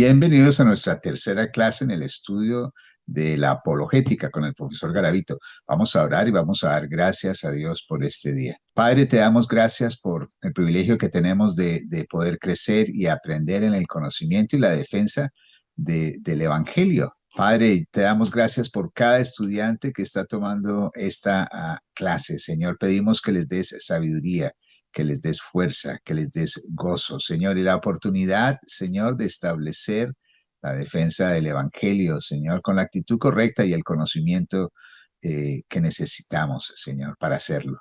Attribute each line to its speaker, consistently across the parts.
Speaker 1: Bienvenidos a nuestra tercera clase en el estudio de la apologética con el profesor Garavito. Vamos a orar y vamos a dar gracias a Dios por este día. Padre, te damos gracias por el privilegio que tenemos de poder crecer y aprender en el conocimiento y la defensa del Evangelio. Padre, te damos gracias por cada estudiante que está tomando esta clase. Señor, pedimos que les des sabiduría, que les des fuerza, que les des gozo, Señor, y la oportunidad, Señor, de establecer la defensa del Evangelio, Señor, con la actitud correcta y el conocimiento que necesitamos, Señor, para hacerlo.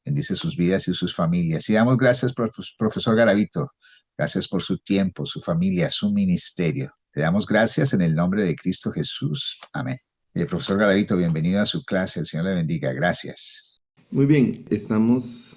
Speaker 1: Bendice sus vidas y sus familias. Y damos gracias, profesor Garavito. Gracias por su tiempo, su familia, su ministerio. Te damos gracias en el nombre de Cristo Jesús. Amén. Profesor Garavito, bienvenido a su clase. El Señor le bendiga. Gracias.
Speaker 2: Muy bien, estamos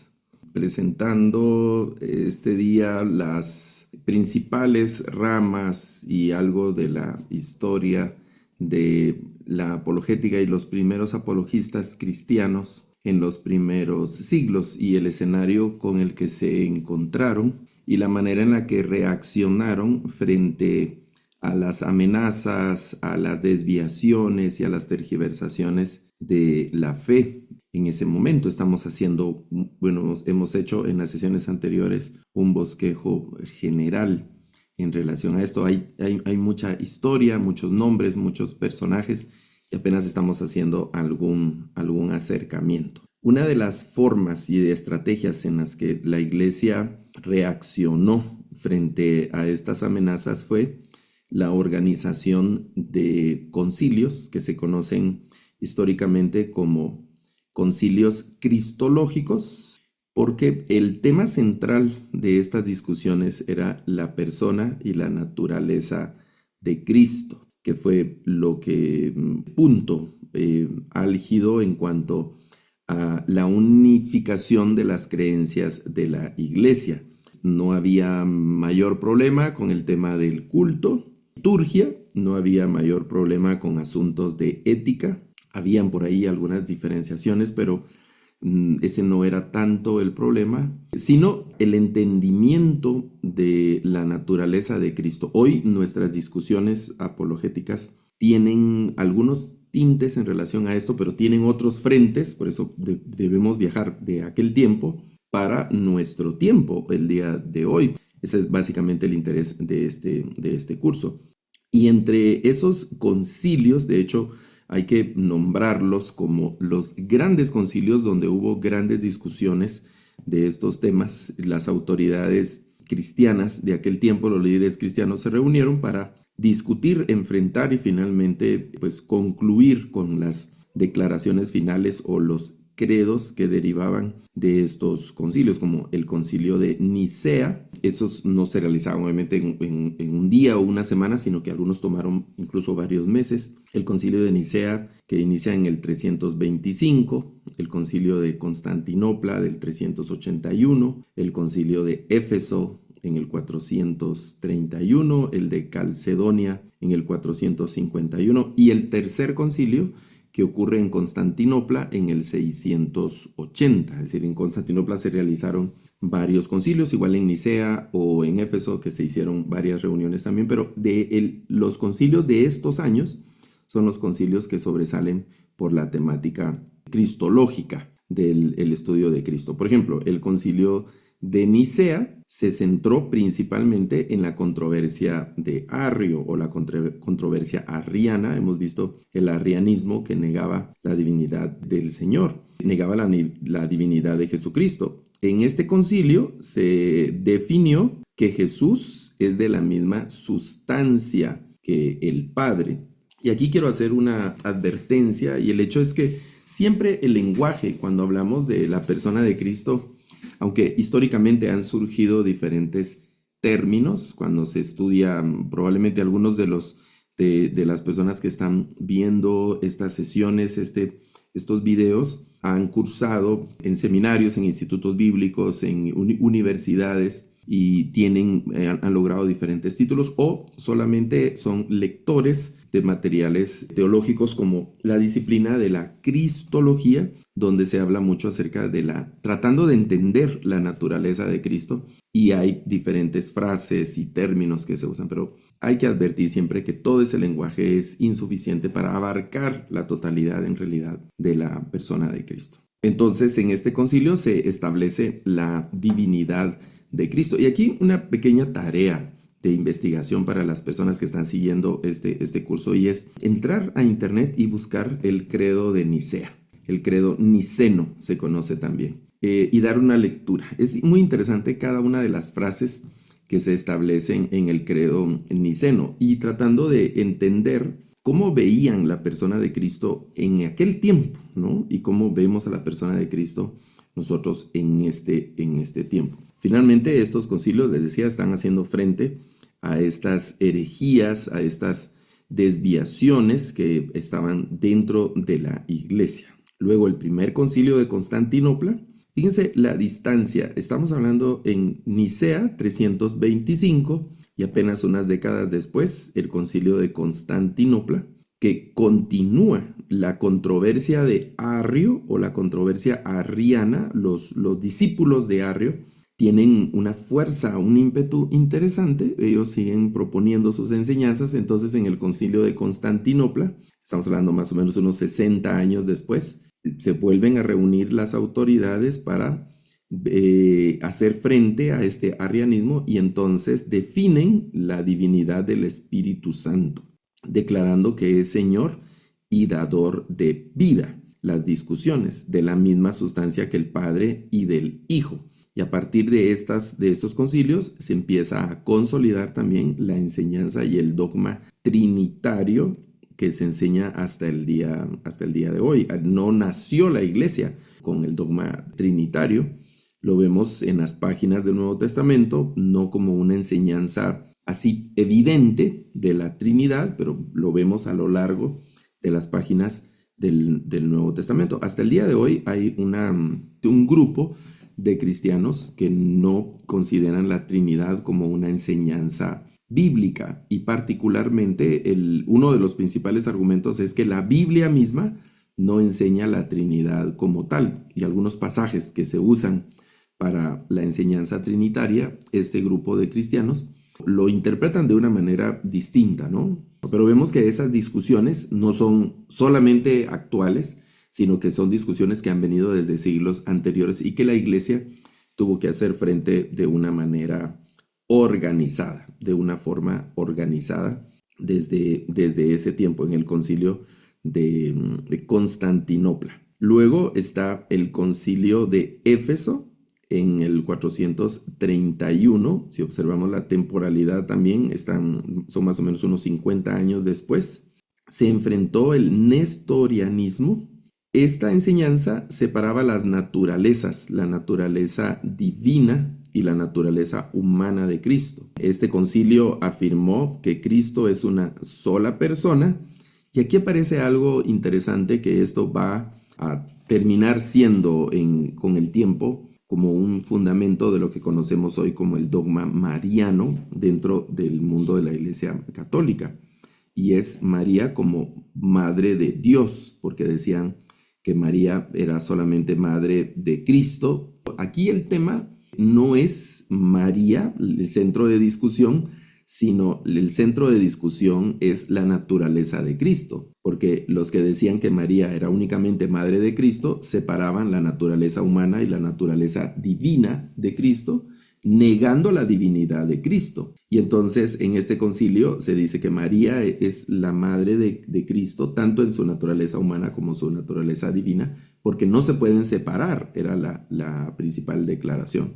Speaker 2: presentando este día las principales ramas y algo de la historia de la apologética y los primeros apologistas cristianos en los primeros siglos y el escenario con el que se encontraron y la manera en la que reaccionaron frente a las amenazas, a las desviaciones y a las tergiversaciones de la fe. En ese momento estamos haciendo, hemos hecho en las sesiones anteriores un bosquejo general en relación a esto. Hay mucha historia, muchos nombres, muchos personajes y apenas estamos haciendo algún acercamiento. Una de las formas y de estrategias en las que la iglesia reaccionó frente a estas amenazas fue la organización de concilios que se conocen históricamente como concilios cristológicos, porque el tema central de estas discusiones era la persona y la naturaleza de Cristo, que fue lo que punto álgido en cuanto a la unificación de las creencias de la iglesia. No había mayor problema con el tema del culto, liturgia, no había mayor problema con asuntos de ética. Habían por ahí algunas diferenciaciones, pero ese no era tanto el problema, sino el entendimiento de la naturaleza de Cristo. Hoy nuestras discusiones apologéticas tienen algunos tintes en relación a esto, pero tienen otros frentes, por eso debemos viajar de aquel tiempo para nuestro tiempo, el día de hoy. Ese es básicamente el interés de este curso. Y entre esos concilios, de hecho, hay que nombrarlos como los grandes concilios donde hubo grandes discusiones de estos temas. Las autoridades cristianas de aquel tiempo, los líderes cristianos, se reunieron para discutir, enfrentar y finalmente concluir con las declaraciones finales o los credos que derivaban de estos concilios, como el concilio de Nicea. Esos no se realizaban obviamente en un día o una semana, sino que algunos tomaron incluso varios meses. El concilio de Nicea, que inicia en el 325, el concilio de Constantinopla del 381, el concilio de Éfeso en el 431, el de Calcedonia en el 451 y el tercer concilio que ocurre en Constantinopla en el 680. Es decir, en Constantinopla se realizaron varios concilios, igual en Nicea o en Éfeso, que se hicieron varias reuniones también, pero los concilios de estos años son los concilios que sobresalen por la temática cristológica del estudio de Cristo. Por ejemplo, el concilio de Nicea se centró principalmente en la controversia de Arrio o la controversia arriana. Hemos visto el arrianismo que negaba la divinidad del Señor, negaba la divinidad de Jesucristo. En este concilio se definió que Jesús es de la misma sustancia que el Padre. Y aquí quiero hacer una advertencia, y el hecho es que siempre el lenguaje, cuando hablamos de la persona de Cristo, aunque históricamente han surgido diferentes términos, cuando se estudia probablemente algunos de las personas que están viendo estas sesiones, estos videos, han cursado en seminarios, en institutos bíblicos, en universidades y han logrado diferentes títulos o solamente son lectores de materiales teológicos como la disciplina de la cristología, donde se habla mucho acerca de tratando de entender la naturaleza de Cristo, y hay diferentes frases y términos que se usan, pero hay que advertir siempre que todo ese lenguaje es insuficiente para abarcar la totalidad en realidad de la persona de Cristo. Entonces, en este concilio se establece la divinidad de Cristo. Y aquí una pequeña tarea de investigación para las personas que están siguiendo este curso, y es entrar a internet y buscar el credo de Nicea. El credo niceno se conoce también, y dar una lectura. Es muy interesante cada una de las frases que se establecen en el credo niceno, y tratando de entender cómo veían la persona de Cristo en aquel tiempo, ¿no? Y cómo vemos a la persona de Cristo nosotros en este tiempo. Finalmente, estos concilios, les decía, están haciendo frente a estas herejías, a estas desviaciones que estaban dentro de la iglesia. Luego, el primer concilio de Constantinopla. Fíjense la distancia. Estamos hablando en Nicea 325, y apenas unas décadas después, el concilio de Constantinopla, que continúa la controversia de Arrio o la controversia arriana. Los discípulos de Arrio tienen una fuerza, un ímpetu interesante. Ellos siguen proponiendo sus enseñanzas. Entonces, en el concilio de Constantinopla, estamos hablando más o menos unos 60 años después, se vuelven a reunir las autoridades para hacer frente a este arrianismo, y entonces definen la divinidad del Espíritu Santo, declarando que es Señor y dador de vida. Las discusiones de la misma sustancia que el Padre y del Hijo. Y a partir de estos concilios se empieza a consolidar también la enseñanza y el dogma trinitario que se enseña hasta el día de hoy. No nació la iglesia con el dogma trinitario. Lo vemos en las páginas del Nuevo Testamento, no como una enseñanza así evidente de la Trinidad, pero lo vemos a lo largo de las páginas del Nuevo Testamento. Hasta el día de hoy hay un grupo de cristianos que no consideran la Trinidad como una enseñanza bíblica, y particularmente uno de los principales argumentos es que la Biblia misma no enseña la Trinidad como tal, y algunos pasajes que se usan para la enseñanza trinitaria, este grupo de cristianos lo interpretan de una manera distinta, ¿no? Pero vemos que esas discusiones no son solamente actuales, sino que son discusiones que han venido desde siglos anteriores y que la iglesia tuvo que hacer frente de una manera organizada, de una forma organizada desde ese tiempo, en el concilio de Constantinopla. Luego está el concilio de Éfeso en el 431. Si observamos la temporalidad también, son más o menos unos 50 años después. Se enfrentó el nestorianismo. Esta enseñanza separaba las naturalezas, la naturaleza divina y la naturaleza humana de Cristo. Este concilio afirmó que Cristo es una sola persona, y aquí aparece algo interesante, que esto va a terminar siendo con el tiempo como un fundamento de lo que conocemos hoy como el dogma mariano dentro del mundo de la Iglesia Católica, y es María como Madre de Dios, porque decían que María era solamente Madre de Cristo. Aquí el tema no es María el centro de discusión, sino el centro de discusión es la naturaleza de Cristo, porque los que decían que María era únicamente Madre de Cristo separaban la naturaleza humana y la naturaleza divina de Cristo, negando la divinidad de Cristo. Y entonces en este concilio se dice que María es la Madre de Cristo, tanto en su naturaleza humana como su naturaleza divina, porque no se pueden separar, era la principal declaración.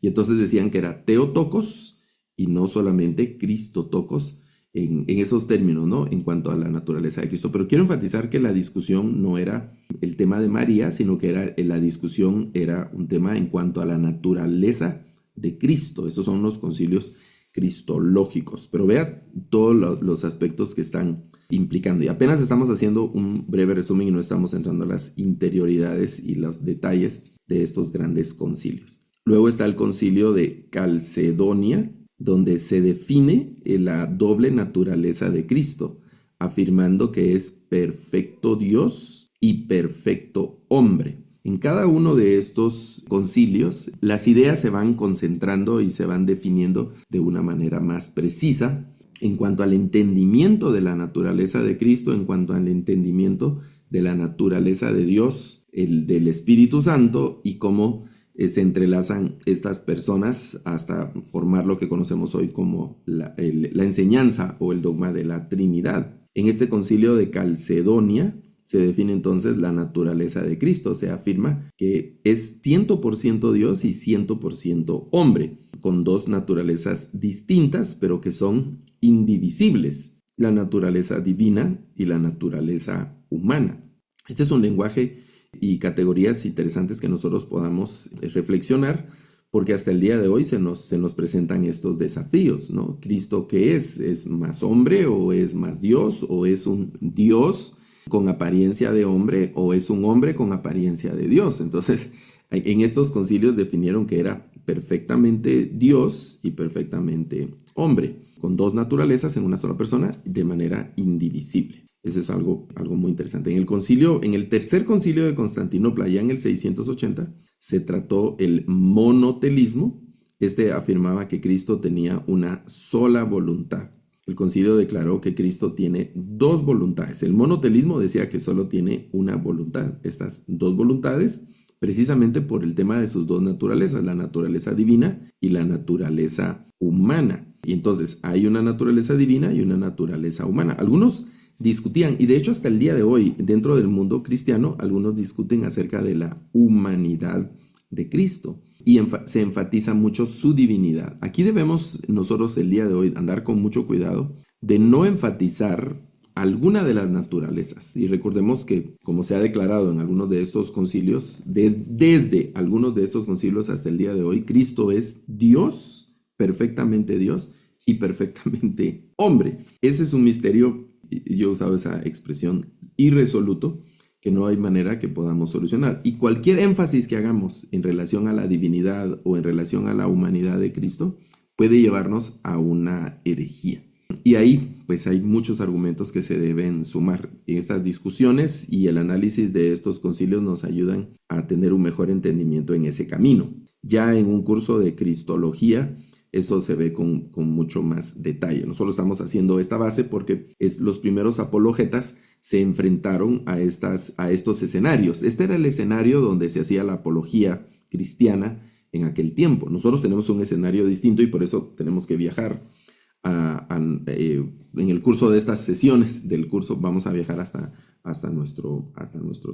Speaker 2: Y entonces decían que era Theotokos y no solamente Christotokos en esos términos, ¿no? En cuanto a la naturaleza de Cristo. Pero quiero enfatizar que la discusión no era el tema de María, sino que la discusión era un tema en cuanto a la naturaleza de Cristo. Esos son los concilios cristológicos. Pero vea todos los aspectos que están implicando. Y apenas estamos haciendo un breve resumen y no estamos entrando a las interioridades y los detalles de estos grandes concilios. Luego está el concilio de Calcedonia, donde se define la doble naturaleza de Cristo. afirmando que es perfecto Dios y perfecto hombre. En cada uno de estos concilios, las ideas se van concentrando y se van definiendo de una manera más precisa en cuanto al entendimiento de la naturaleza de Cristo, en cuanto al entendimiento de la naturaleza de Dios, el del Espíritu Santo, y cómo se entrelazan estas personas hasta formar lo que conocemos hoy como la enseñanza o el dogma de la Trinidad. En este concilio de Calcedonia se define entonces la naturaleza de Cristo. Se afirma que es 100% Dios y 100% hombre, con dos naturalezas distintas, pero que son indivisibles: la naturaleza divina y la naturaleza humana. Este es un lenguaje y categorías interesantes que nosotros podamos reflexionar, porque hasta el día de hoy se nos presentan estos desafíos, ¿no? ¿Cristo qué es? ¿Es más hombre o es más Dios? ¿O es un Dios con apariencia de hombre o es un hombre con apariencia de Dios? Entonces, en estos concilios definieron que era perfectamente Dios y perfectamente hombre, con dos naturalezas en una sola persona de manera indivisible. Eso es algo muy interesante. En el tercer concilio de Constantinopla, ya en el 680, se trató el monotelismo. Este afirmaba que Cristo tenía una sola voluntad. El concilio declaró que Cristo tiene dos voluntades. El monotelismo decía que solo tiene una voluntad. Estas dos voluntades, precisamente por el tema de sus dos naturalezas, la naturaleza divina y la naturaleza humana. Y entonces hay una naturaleza divina y una naturaleza humana. Algunos discutían, y de hecho hasta el día de hoy, dentro del mundo cristiano, algunos discuten acerca de la humanidad de Cristo y se enfatiza mucho su divinidad. Aquí debemos nosotros el día de hoy andar con mucho cuidado de no enfatizar alguna de las naturalezas. Y recordemos que, como se ha declarado en algunos de estos concilios, desde algunos de estos concilios hasta el día de hoy, Cristo es Dios, perfectamente Dios y perfectamente hombre. Ese es un misterio, yo he usado esa expresión, irresoluto, que no hay manera que podamos solucionar. Y cualquier énfasis que hagamos en relación a la divinidad o en relación a la humanidad de Cristo puede llevarnos a una herejía. Y ahí pues hay muchos argumentos que se deben sumar en estas discusiones, y el análisis de estos concilios nos ayudan a tener un mejor entendimiento en ese camino. Ya en un curso de Cristología eso se ve con mucho más detalle. Nosotros estamos haciendo esta base porque los primeros apologetas se enfrentaron a estos escenarios. Este era el escenario donde se hacía la apología cristiana en aquel tiempo. Nosotros tenemos un escenario distinto y por eso tenemos que viajar en el curso de estas sesiones del curso. Vamos a viajar hasta nuestro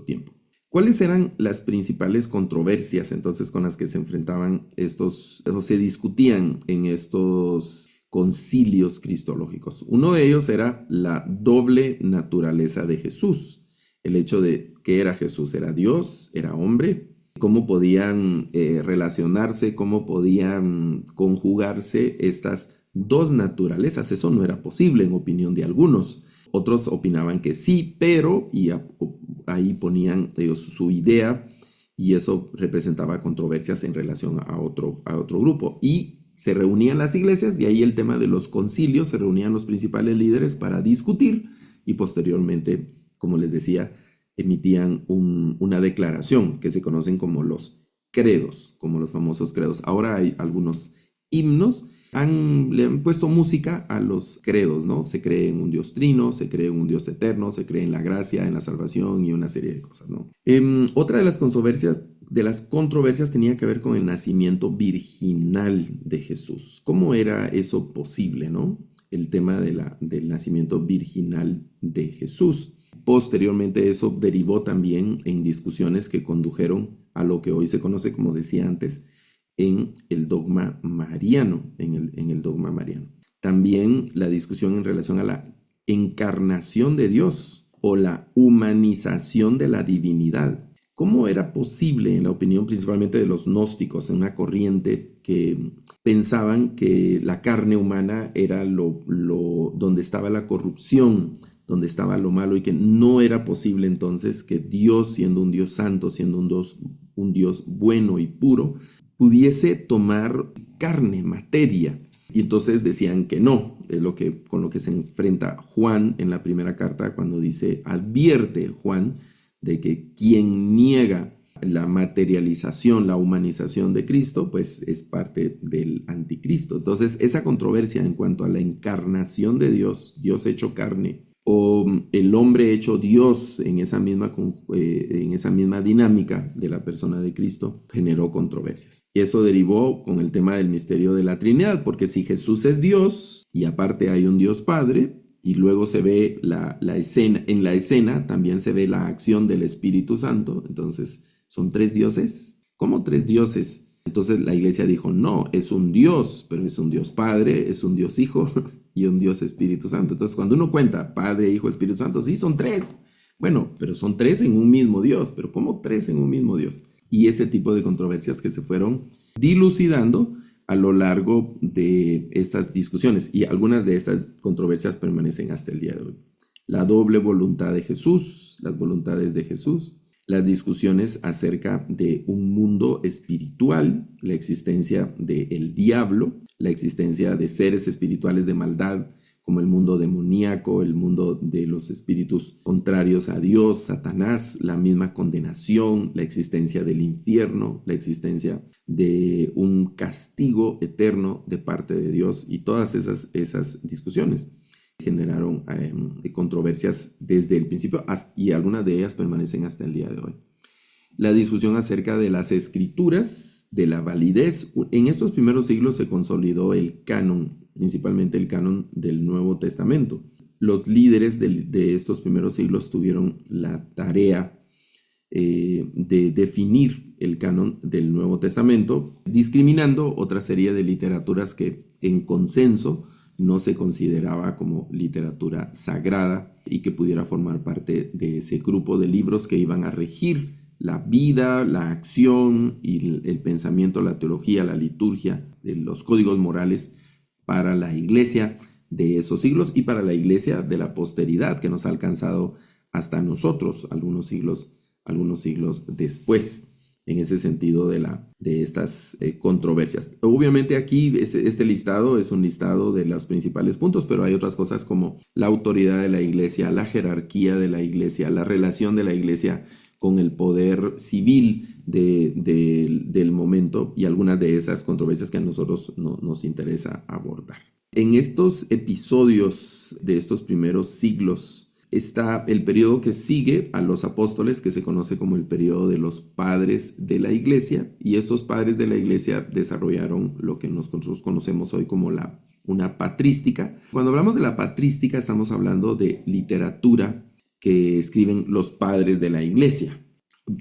Speaker 2: tiempo. ¿Cuáles eran las principales controversias entonces con las que se enfrentaban se discutían en estos concilios cristológicos? Uno de ellos era la doble naturaleza de Jesús. El hecho de que era Jesús, era Dios, era hombre. Cómo podían relacionarse, cómo podían conjugarse estas dos naturalezas. Eso no era posible en opinión de algunos. Otros opinaban que sí, pero ahí ponían ellos su idea, y eso representaba controversias en relación a otro grupo. Y se reunían las iglesias, de ahí el tema de los concilios, se reunían los principales líderes para discutir y posteriormente, como les decía, emitían una declaración que se conocen como los credos, como los famosos credos. Ahora hay algunos himnos. Le han puesto música a los credos, ¿no? Se cree en un Dios trino, se cree en un Dios eterno, se cree en la gracia, en la salvación y una serie de cosas, ¿no? Otra de las controversias tenía que ver con el nacimiento virginal de Jesús. ¿Cómo era eso posible, no? El tema del nacimiento virginal de Jesús. Posteriormente eso derivó también en discusiones que condujeron a lo que hoy se conoce, como decía antes, en el dogma mariano, en el dogma mariano. También la discusión en relación a la encarnación de Dios o la humanización de la divinidad. ¿Cómo era posible, en la opinión principalmente de los gnósticos, en una corriente que pensaban que la carne humana era donde estaba la corrupción, donde estaba lo malo, y que no era posible entonces que Dios, siendo un Dios santo, siendo un Dios bueno y puro, pudiese tomar carne, materia? Y entonces decían que no, es con lo que se enfrenta Juan en la primera carta cuando dice, advierte Juan de que quien niega la materialización, la humanización de Cristo, pues es parte del anticristo. Entonces, esa controversia en cuanto a la encarnación de Dios, Dios hecho carne, o el hombre hecho Dios en esa misma dinámica de la persona de Cristo, generó controversias. Y eso derivó con el tema del misterio de la Trinidad, porque si Jesús es Dios y aparte hay un Dios Padre, y luego se ve en la escena también se ve la acción del Espíritu Santo, entonces son tres dioses. ¿Cómo tres dioses? Entonces la iglesia dijo, no, es un Dios, pero es un Dios Padre, es un Dios Hijo y un Dios Espíritu Santo. Entonces cuando uno cuenta Padre, Hijo, Espíritu Santo, sí, son tres. Bueno, pero son tres en un mismo Dios. ¿Pero cómo tres en un mismo Dios? Y ese tipo de controversias que se fueron dilucidando a lo largo de estas discusiones. Y algunas de estas controversias permanecen hasta el día de hoy. La doble voluntad de Jesús, las voluntades de Jesús, las discusiones acerca de un mundo espiritual, la existencia del diablo, la existencia de seres espirituales de maldad, como el mundo demoníaco, el mundo de los espíritus contrarios a Dios, Satanás, la misma condenación, la existencia del infierno, la existencia de un castigo eterno de parte de Dios, y todas esas discusiones generaron controversias desde el principio y algunas de ellas permanecen hasta el día de hoy. La discusión acerca de las escrituras, de la validez. En estos primeros siglos se consolidó el canon, principalmente el canon del Nuevo Testamento. Los líderes de estos primeros siglos tuvieron la tarea de definir el canon del Nuevo Testamento, discriminando otra serie de literaturas que en consenso no se consideraba como literatura sagrada y que pudiera formar parte de ese grupo de libros que iban a regir la vida, la acción y el pensamiento, la teología, la liturgia, los códigos morales para la iglesia de esos siglos y para la iglesia de la posteridad que nos ha alcanzado hasta nosotros algunos siglos después, en ese sentido de estas controversias. Obviamente aquí este listado es un listado de los principales puntos, pero hay otras cosas como la autoridad de la iglesia, la jerarquía de la iglesia, la relación de la iglesia con el poder civil del momento, y algunas de esas controversias que a nosotros nos interesa abordar. En estos episodios de estos primeros siglos está el periodo que sigue a los apóstoles, que se conoce como el periodo de los padres de la iglesia, y estos padres de la iglesia desarrollaron lo que nosotros conocemos hoy como una patrística. Cuando hablamos de la patrística estamos hablando de literatura que escriben los padres de la iglesia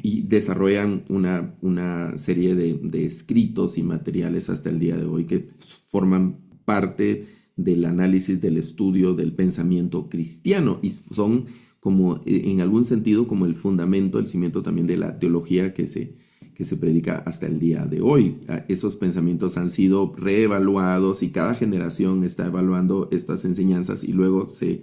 Speaker 2: y desarrollan una serie de escritos y materiales hasta el día de hoy que forman parte del análisis, del estudio del pensamiento cristiano, y son como en algún sentido como el fundamento, el cimiento también de la teología que se predica hasta el día de hoy. Esos pensamientos han sido reevaluados y cada generación está evaluando estas enseñanzas y luego se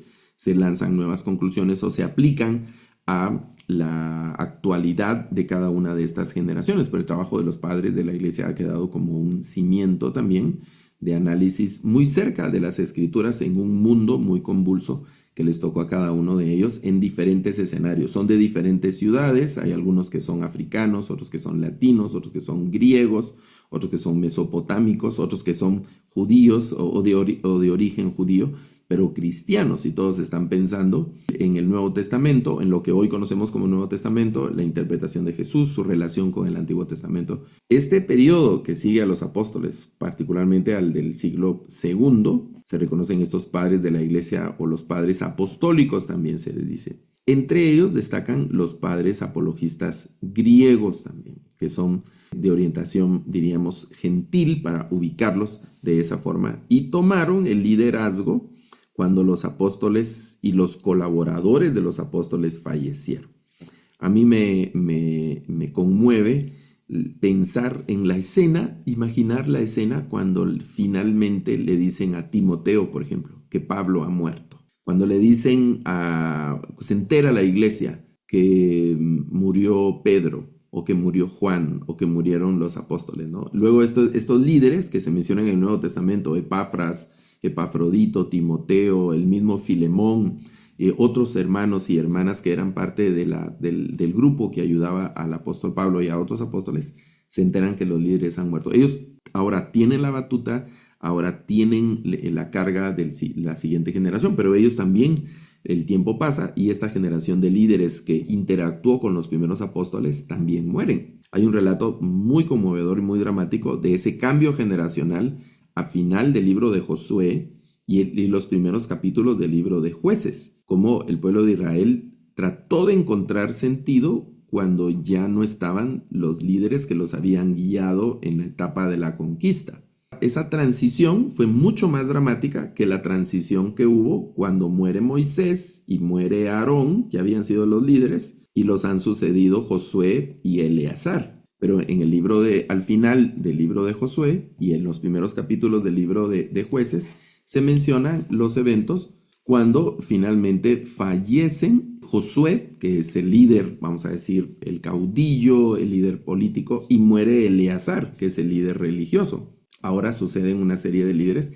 Speaker 2: lanzan nuevas conclusiones o se aplican a la actualidad de cada una de estas generaciones. Pero el trabajo de los padres de la iglesia ha quedado como un cimiento también de análisis muy cerca de las escrituras en un mundo muy convulso que les tocó a cada uno de ellos en diferentes escenarios. Son de diferentes ciudades, hay algunos que son africanos, otros que son latinos, otros que son griegos, otros que son mesopotámicos, otros que son judíos o de origen judío, pero cristianos, y todos están pensando en el Nuevo Testamento, en lo que hoy conocemos como Nuevo Testamento, la interpretación de Jesús, su relación con el Antiguo Testamento. Este periodo que sigue a los apóstoles, particularmente al del siglo II, se reconocen estos padres de la iglesia o los padres apostólicos también se les dice. Entre ellos destacan los padres apologistas griegos también, que son de orientación, diríamos, gentil para ubicarlos de esa forma, y tomaron el liderazgo cuando los apóstoles y los colaboradores de los apóstoles fallecieron. A mí me conmueve pensar en la escena, imaginar la escena cuando finalmente le dicen a Timoteo, por ejemplo, que Pablo ha muerto. Cuando le dicen se entera la iglesia que murió Pedro, o que murió Juan, o que murieron los apóstoles, ¿no? Luego estos líderes que se mencionan en el Nuevo Testamento, Epafras, Epafrodito, Timoteo, el mismo Filemón, otros hermanos y hermanas que eran parte del grupo que ayudaba al apóstol Pablo y a otros apóstoles, se enteran que los líderes han muerto. Ellos ahora tienen la batuta, ahora tienen la carga de la siguiente generación, pero ellos también, el tiempo pasa y esta generación de líderes que interactuó con los primeros apóstoles también mueren. Hay un relato muy conmovedor y muy dramático de ese cambio generacional a final del libro de Josué y los primeros capítulos del libro de Jueces, como el pueblo de Israel trató de encontrar sentido cuando ya no estaban los líderes que los habían guiado en la etapa de la conquista. Esa transición fue mucho más dramática que la transición que hubo cuando muere Moisés y muere Aarón, que habían sido los líderes, y los han sucedido Josué y Eleazar. Pero al final del libro de Josué y en los primeros capítulos del libro de Jueces, se mencionan los eventos cuando finalmente fallecen Josué, que es el líder, vamos a decir, el caudillo, el líder político, y muere Eleazar, que es el líder religioso. Ahora suceden una serie de líderes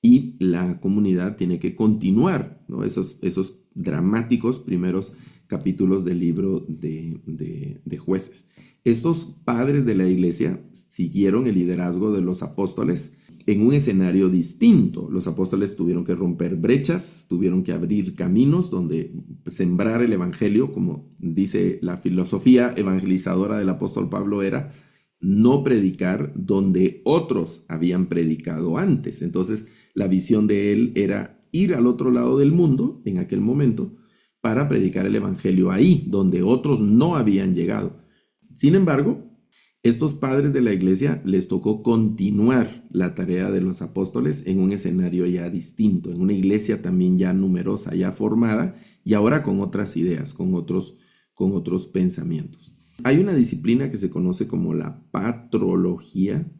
Speaker 2: y la comunidad tiene que continuar, ¿no? Esos dramáticos primeros capítulos del libro de Jueces. Estos padres de la iglesia siguieron el liderazgo de los apóstoles en un escenario distinto. Los apóstoles tuvieron que romper brechas, tuvieron que abrir caminos donde sembrar el evangelio, como dice la filosofía evangelizadora del apóstol Pablo, era no predicar donde otros habían predicado antes. Entonces, la visión de él era ir al otro lado del mundo en aquel momento para predicar el evangelio ahí, donde otros no habían llegado. Sin embargo, estos padres de la iglesia les tocó continuar la tarea de los apóstoles en un escenario ya distinto, en una iglesia también ya numerosa, ya formada, y ahora con otras ideas, con otros pensamientos. Hay una disciplina que se conoce como la patrología.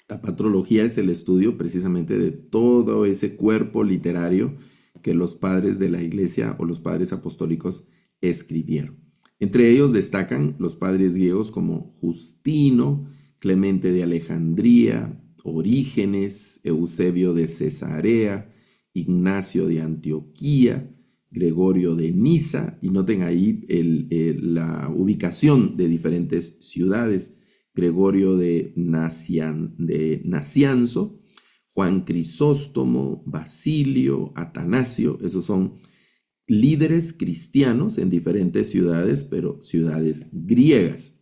Speaker 2: La patrología es el estudio precisamente de todo ese cuerpo literario que los padres de la iglesia o los padres apostólicos escribieron. Entre ellos destacan los padres griegos como Justino, Clemente de Alejandría, Orígenes, Eusebio de Cesarea, Ignacio de Antioquía, Gregorio de Niza, y noten ahí la ubicación de diferentes ciudades, Gregorio de Nacianzo, Juan Crisóstomo, Basilio, Atanasio. Esos son líderes cristianos en diferentes ciudades, pero ciudades griegas.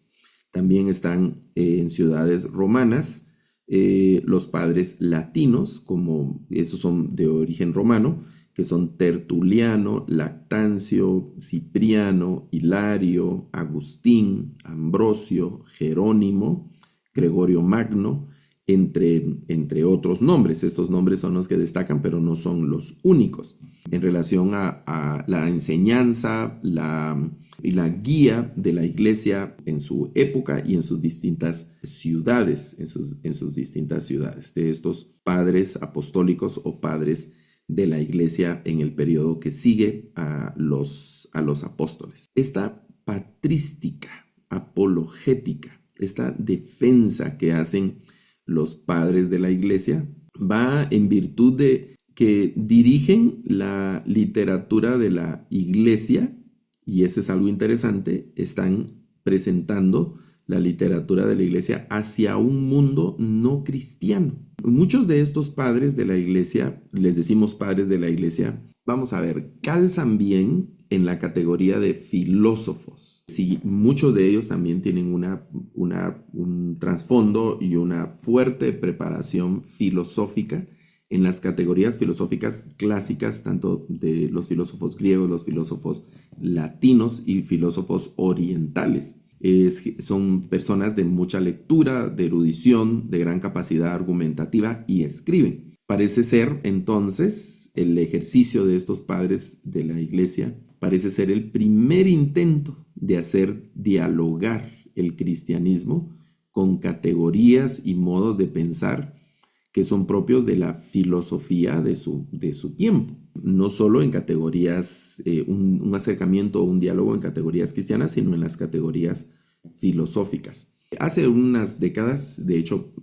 Speaker 2: También están en ciudades romanas los padres latinos, como esos son de origen romano, que son Tertuliano, Lactancio, Cipriano, Hilario, Agustín, Ambrosio, Jerónimo, Gregorio Magno, entre otros nombres. Estos nombres son los que destacan, pero no son los únicos. En relación a la enseñanza y la guía de la iglesia en su época y en sus distintas ciudades, en sus distintas ciudades, de estos padres apostólicos o padres de la iglesia en el periodo que sigue a los apóstoles. Esta patrística, apologética, esta defensa que hacen los padres de la iglesia va en virtud de que dirigen la literatura de la iglesia, y eso es algo interesante, están presentando la literatura de la iglesia hacia un mundo no cristiano. Muchos de estos padres de la iglesia, les decimos padres de la iglesia, vamos a ver, calzan bien en la categoría de filósofos. Sí, muchos de ellos también tienen un trasfondo y una fuerte preparación filosófica en las categorías filosóficas clásicas, tanto de los filósofos griegos, los filósofos latinos y filósofos orientales. Son personas de mucha lectura, de erudición, de gran capacidad argumentativa y escriben. Parece ser entonces el ejercicio de estos padres de la iglesia, parece ser el primer intento de hacer dialogar el cristianismo con categorías y modos de pensar que son propios de la filosofía de su tiempo. No solo en categorías, un acercamiento o un diálogo en categorías cristianas, sino en las categorías filosóficas. Hace unas décadas, de hecho,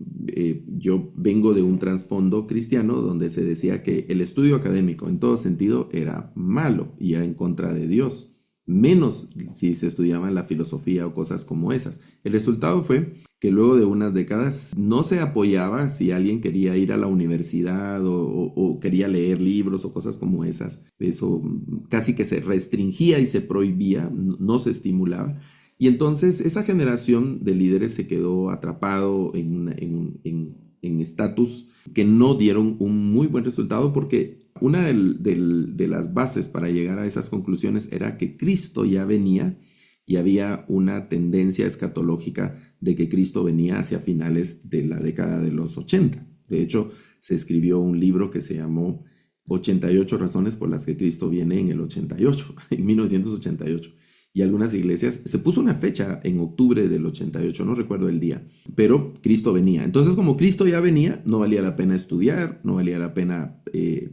Speaker 2: yo vengo de un trasfondo cristiano donde se decía que el estudio académico en todo sentido era malo y era en contra de Dios, menos si se estudiaba la filosofía o cosas como esas. El resultado fue que luego de unas décadas no se apoyaba si alguien quería ir a la universidad o quería leer libros o cosas como esas. Eso casi que se restringía y se prohibía, no se estimulaba. Y entonces esa generación de líderes se quedó atrapado en estatus que no dieron un muy buen resultado porque una de las bases para llegar a esas conclusiones era que Cristo ya venía y había una tendencia escatológica de que Cristo venía hacia finales de la década de los 80. De hecho, se escribió un libro que se llamó 88 razones por las que Cristo viene en el 88, en 1988. Y algunas iglesias, se puso una fecha en octubre del 88, no recuerdo el día, pero Cristo venía. Entonces, como Cristo ya venía, no valía la pena estudiar, no valía la pena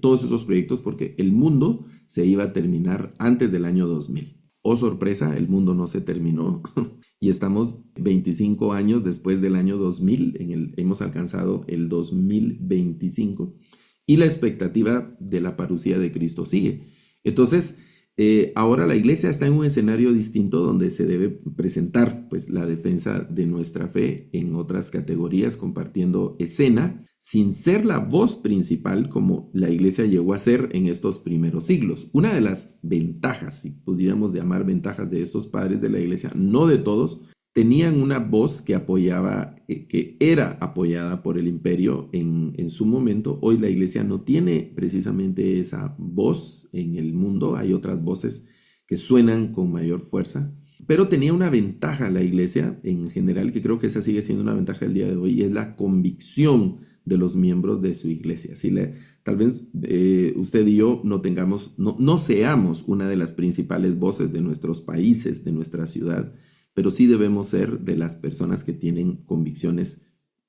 Speaker 2: todos esos proyectos porque el mundo se iba a terminar antes del año 2000. Oh, sorpresa, el mundo no se terminó y estamos 25 años después del año 2000, hemos alcanzado el 2025 y la expectativa de la parucía de Cristo sigue. Entonces, ahora la iglesia está en un escenario distinto donde se debe presentar pues, la defensa de nuestra fe en otras categorías, compartiendo escena, sin ser la voz principal como la iglesia llegó a ser en estos primeros siglos. Una de las ventajas, si pudiéramos llamar ventajas de estos padres de la iglesia, no de todos, tenían una voz que apoyaba, que era apoyada por el imperio en su momento. Hoy la iglesia no tiene precisamente esa voz en el mundo. Hay otras voces que suenan con mayor fuerza. Pero tenía una ventaja la iglesia en general, que creo que esa sigue siendo una ventaja el día de hoy, y es la convicción de los miembros de su iglesia. Tal vez usted y yo no seamos una de las principales voces de nuestros países, de nuestra ciudad, pero sí debemos ser de las personas que tienen convicciones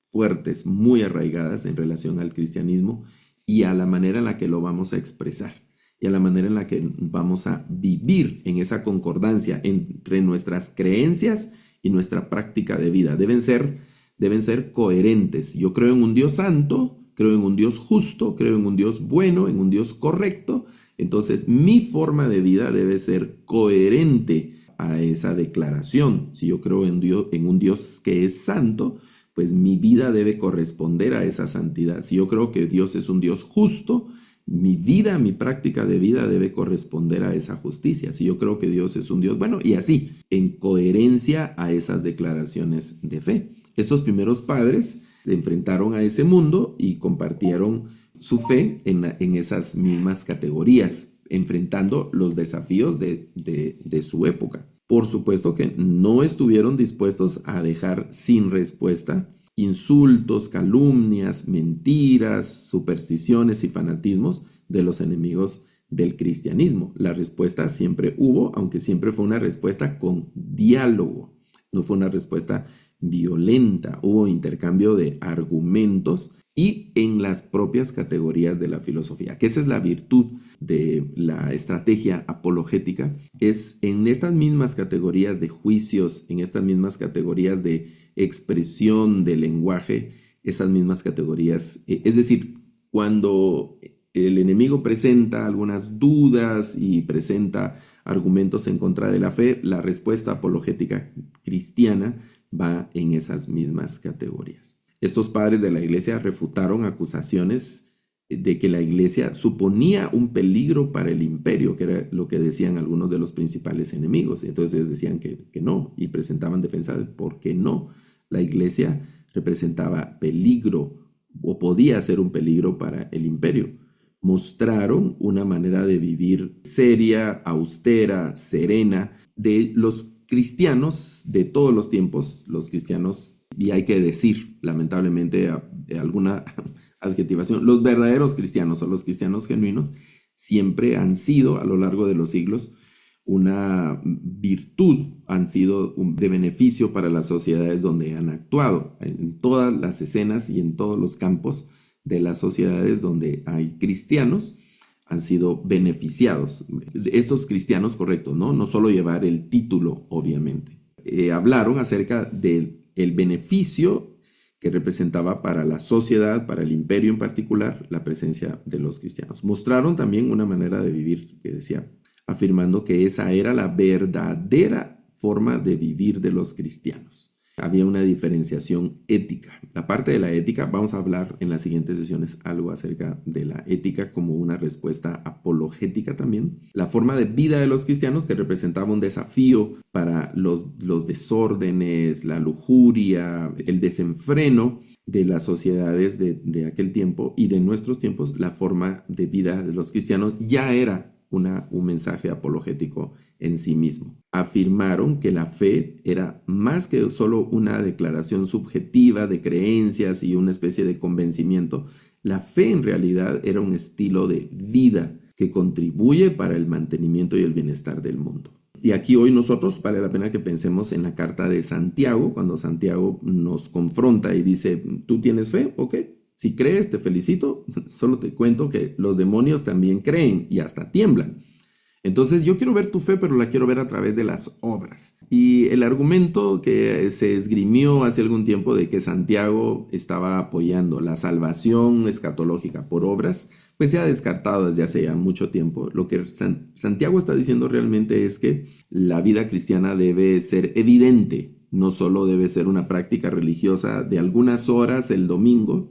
Speaker 2: fuertes, muy arraigadas en relación al cristianismo y a la manera en la que lo vamos a expresar y a la manera en la que vamos a vivir en esa concordancia entre nuestras creencias y nuestra práctica de vida. Deben ser coherentes. Yo creo en un Dios santo, creo en un Dios justo, creo en un Dios bueno, en un Dios correcto. Entonces, mi forma de vida debe ser coherente a esa declaración. Si yo creo en un Dios que es santo, pues mi vida debe corresponder a esa santidad. Si yo creo que Dios es un Dios justo, mi vida, mi práctica de vida debe corresponder a esa justicia. Si yo creo que Dios es un Dios bueno, y así, en coherencia a esas declaraciones de fe. Estos primeros padres se enfrentaron a ese mundo y compartieron su fe en esas mismas categorías, enfrentando los desafíos de su época. Por supuesto que no estuvieron dispuestos a dejar sin respuesta insultos, calumnias, mentiras, supersticiones y fanatismos de los enemigos del cristianismo. La respuesta siempre hubo, aunque siempre fue una respuesta con diálogo, no fue una respuesta violenta, hubo intercambio de argumentos y en las propias categorías de la filosofía, que esa es la virtud de la estrategia apologética, es en estas mismas categorías de juicios, en estas mismas categorías de expresión de lenguaje, esas mismas categorías, es decir, cuando el enemigo presenta algunas dudas y presenta argumentos en contra de la fe, la respuesta apologética cristiana va en esas mismas categorías. Estos padres de la iglesia refutaron acusaciones de que la iglesia suponía un peligro para el imperio, que era lo que decían algunos de los principales enemigos. Y entonces ellos decían que no y presentaban defensa de por qué no. La iglesia representaba peligro o podía ser un peligro para el imperio. Mostraron una manera de vivir seria, austera, serena de los cristianos de todos los tiempos, los cristianos, y hay que decir, lamentablemente, alguna adjetivación, los verdaderos cristianos o los cristianos genuinos siempre han sido a lo largo de los siglos una virtud, han sido de beneficio para las sociedades donde han actuado, en todas las escenas y en todos los campos de las sociedades donde hay cristianos han sido beneficiados. Estos cristianos correctos, ¿no? No solo llevar el título, obviamente. hablaron acerca del beneficio que representaba para la sociedad, para el imperio en particular, la presencia de los cristianos. Mostraron también una manera de vivir que decía, afirmando que esa era la verdadera forma de vivir de los cristianos. Había una diferenciación ética. La parte de la ética, vamos a hablar en las siguientes sesiones algo acerca de la ética como una respuesta apologética también. La forma de vida de los cristianos que representaba un desafío para los desórdenes, la lujuria, el desenfreno de las sociedades de aquel tiempo y de nuestros tiempos. La forma de vida de los cristianos ya era un mensaje apologético en sí mismo. Afirmaron que la fe era más que solo una declaración subjetiva de creencias y una especie de convencimiento. La fe en realidad era un estilo de vida que contribuye para el mantenimiento y el bienestar del mundo. Y aquí hoy nosotros vale la pena que pensemos en la carta de Santiago, cuando Santiago nos confronta y dice, ¿tú tienes fe? Ok. Si crees, te felicito, solo te cuento que los demonios también creen y hasta tiemblan. Entonces yo quiero ver tu fe, pero la quiero ver a través de las obras. Y el argumento que se esgrimió hace algún tiempo de que Santiago estaba apoyando la salvación escatológica por obras, pues se ha descartado desde hace ya mucho tiempo. Lo que Santiago está diciendo realmente es que la vida cristiana debe ser evidente, no solo debe ser una práctica religiosa de algunas horas el domingo,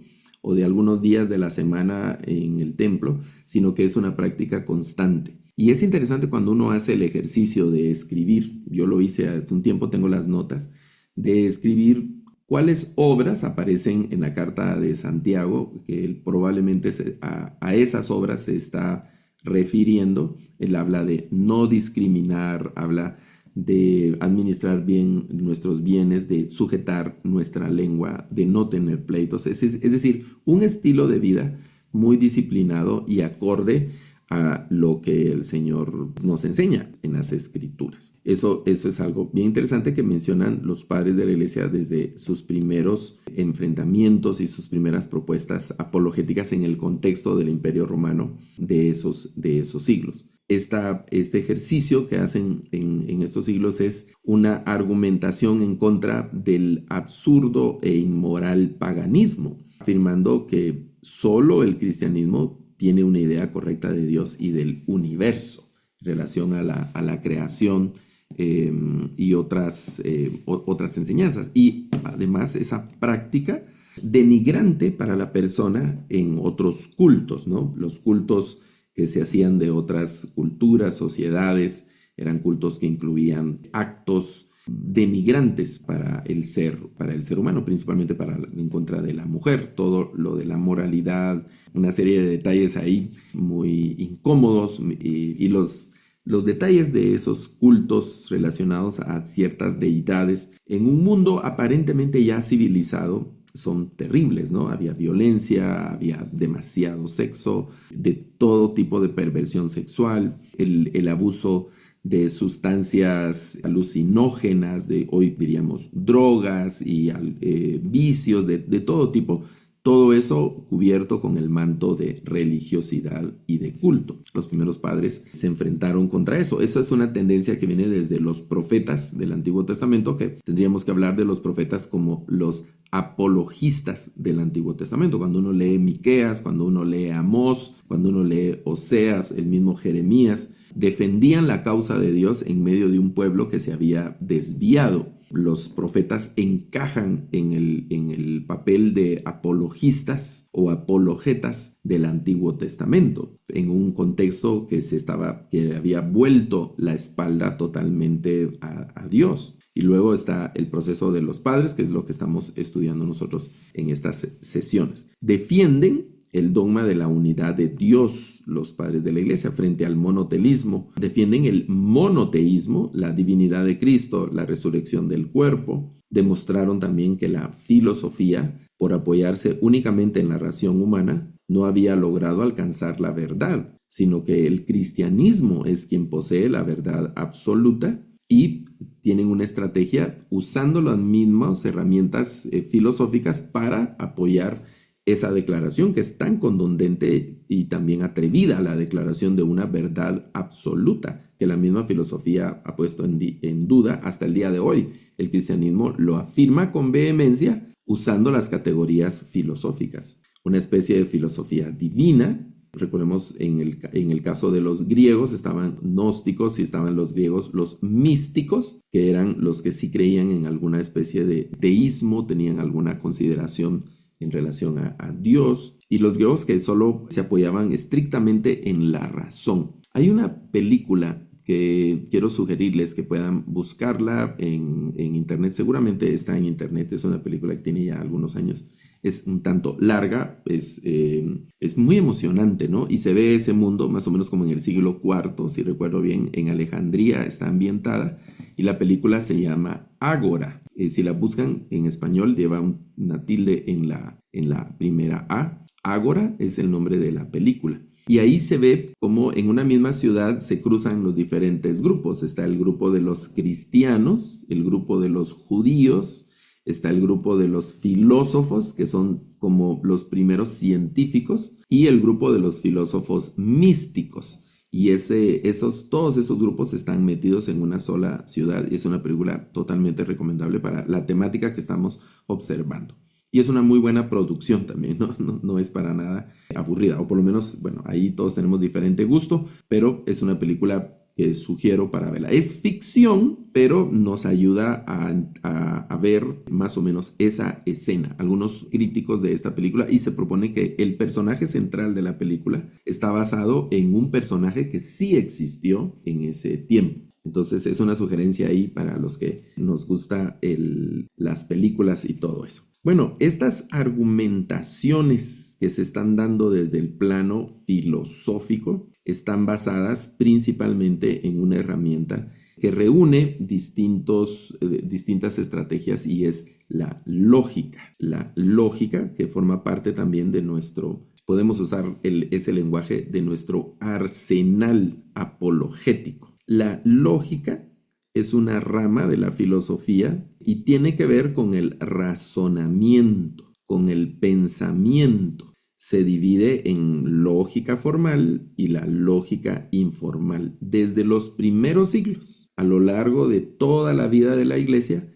Speaker 2: o de algunos días de la semana en el templo, sino que es una práctica constante. Y es interesante cuando uno hace el ejercicio de escribir, yo lo hice hace un tiempo, tengo las notas, de escribir cuáles obras aparecen en la carta de Santiago, que él probablemente a esas obras se está refiriendo. Él habla de no discriminar, habla de administrar bien nuestros bienes, de sujetar nuestra lengua, de no tener pleitos. Es decir, un estilo de vida muy disciplinado y acorde a lo que el Señor nos enseña en las Escrituras. Eso es algo bien interesante que mencionan los padres de la Iglesia desde sus primeros enfrentamientos y sus primeras propuestas apologéticas en el contexto del Imperio Romano de esos siglos. Este ejercicio que hacen en estos siglos es una argumentación en contra del absurdo e inmoral paganismo, afirmando que solo el cristianismo tiene una idea correcta de Dios y del universo en relación a la creación y otras enseñanzas. Y además esa práctica denigrante para la persona en otros cultos, ¿no? Los cultos que se hacían de otras culturas, sociedades, eran cultos que incluían actos denigrantes para el ser humano, principalmente en contra de la mujer, todo lo de la moralidad, una serie de detalles ahí muy incómodos y los detalles de esos cultos relacionados a ciertas deidades en un mundo aparentemente ya civilizado son terribles, ¿no? Había violencia, había demasiado sexo, de todo tipo de perversión sexual, el abuso de sustancias alucinógenas, de hoy diríamos drogas y vicios de todo tipo. Todo eso cubierto con el manto de religiosidad y de culto. Los primeros padres se enfrentaron contra eso. Esa es una tendencia que viene desde los profetas del Antiguo Testamento, que tendríamos que hablar de los profetas como los apologistas del Antiguo Testamento. Cuando uno lee Miqueas, cuando uno lee Amós, cuando uno lee Oseas, el mismo Jeremías, defendían la causa de Dios en medio de un pueblo que se había desviado. Los profetas encajan en el papel de apologistas o apologetas del Antiguo Testamento, en un contexto que había vuelto la espalda totalmente a Dios. Y luego está el proceso de los padres, que es lo que estamos estudiando nosotros en estas sesiones. Defienden el dogma de la unidad de Dios, los padres de la iglesia, frente al monoteísmo. Defienden el monoteísmo, la divinidad de Cristo, la resurrección del cuerpo. Demostraron también que la filosofía, por apoyarse únicamente en la razón humana, no había logrado alcanzar la verdad, sino que el cristianismo es quien posee la verdad absoluta, y tienen una estrategia usando las mismas herramientas filosóficas para apoyar esa declaración que es tan contundente y también atrevida, la declaración de una verdad absoluta que la misma filosofía ha puesto en duda hasta el día de hoy. El cristianismo lo afirma con vehemencia usando las categorías filosóficas, una especie de filosofía divina. Recordemos, en el caso de los griegos estaban gnósticos y estaban los griegos, los místicos, que eran los que sí creían en alguna especie de deísmo, tenían alguna consideración en relación a Dios, y los griegos que solo se apoyaban estrictamente en la razón. Hay una película que quiero sugerirles que puedan buscarla en internet, seguramente está en internet, es una película que tiene ya algunos años, es un tanto larga, es muy emocionante, ¿no? Y se ve ese mundo más o menos como en el siglo IV, si recuerdo bien, en Alejandría está ambientada, y la película se llama Ágora. Si la buscan en español lleva una tilde en la primera A. Ágora es el nombre de la película. Y ahí se ve cómo en una misma ciudad se cruzan los diferentes grupos. Está el grupo de los cristianos, el grupo de los judíos, está el grupo de los filósofos, que son como los primeros científicos, y el grupo de los filósofos místicos. Y todos esos grupos están metidos en una sola ciudad. Y es una película totalmente recomendable para la temática que estamos observando. Y es una muy buena producción también, no es para nada aburrida, o por lo menos, bueno, ahí todos tenemos diferente gusto, pero es una película que sugiero para verla. Es ficción, pero nos ayuda a ver más o menos esa escena. Algunos críticos de esta película, y se propone que el personaje central de la película está basado en un personaje que sí existió en ese tiempo. Entonces es una sugerencia ahí para los que nos gusta las películas y todo eso. Bueno, estas argumentaciones que se están dando desde el plano filosófico están basadas principalmente en una herramienta que reúne distintas estrategias, y es la lógica. La lógica que forma parte también de podemos usar ese lenguaje de nuestro arsenal apologético. La lógica es una rama de la filosofía y tiene que ver con el razonamiento, con el pensamiento. Se divide en lógica formal y la lógica informal. Desde los primeros siglos, a lo largo de toda la vida de la iglesia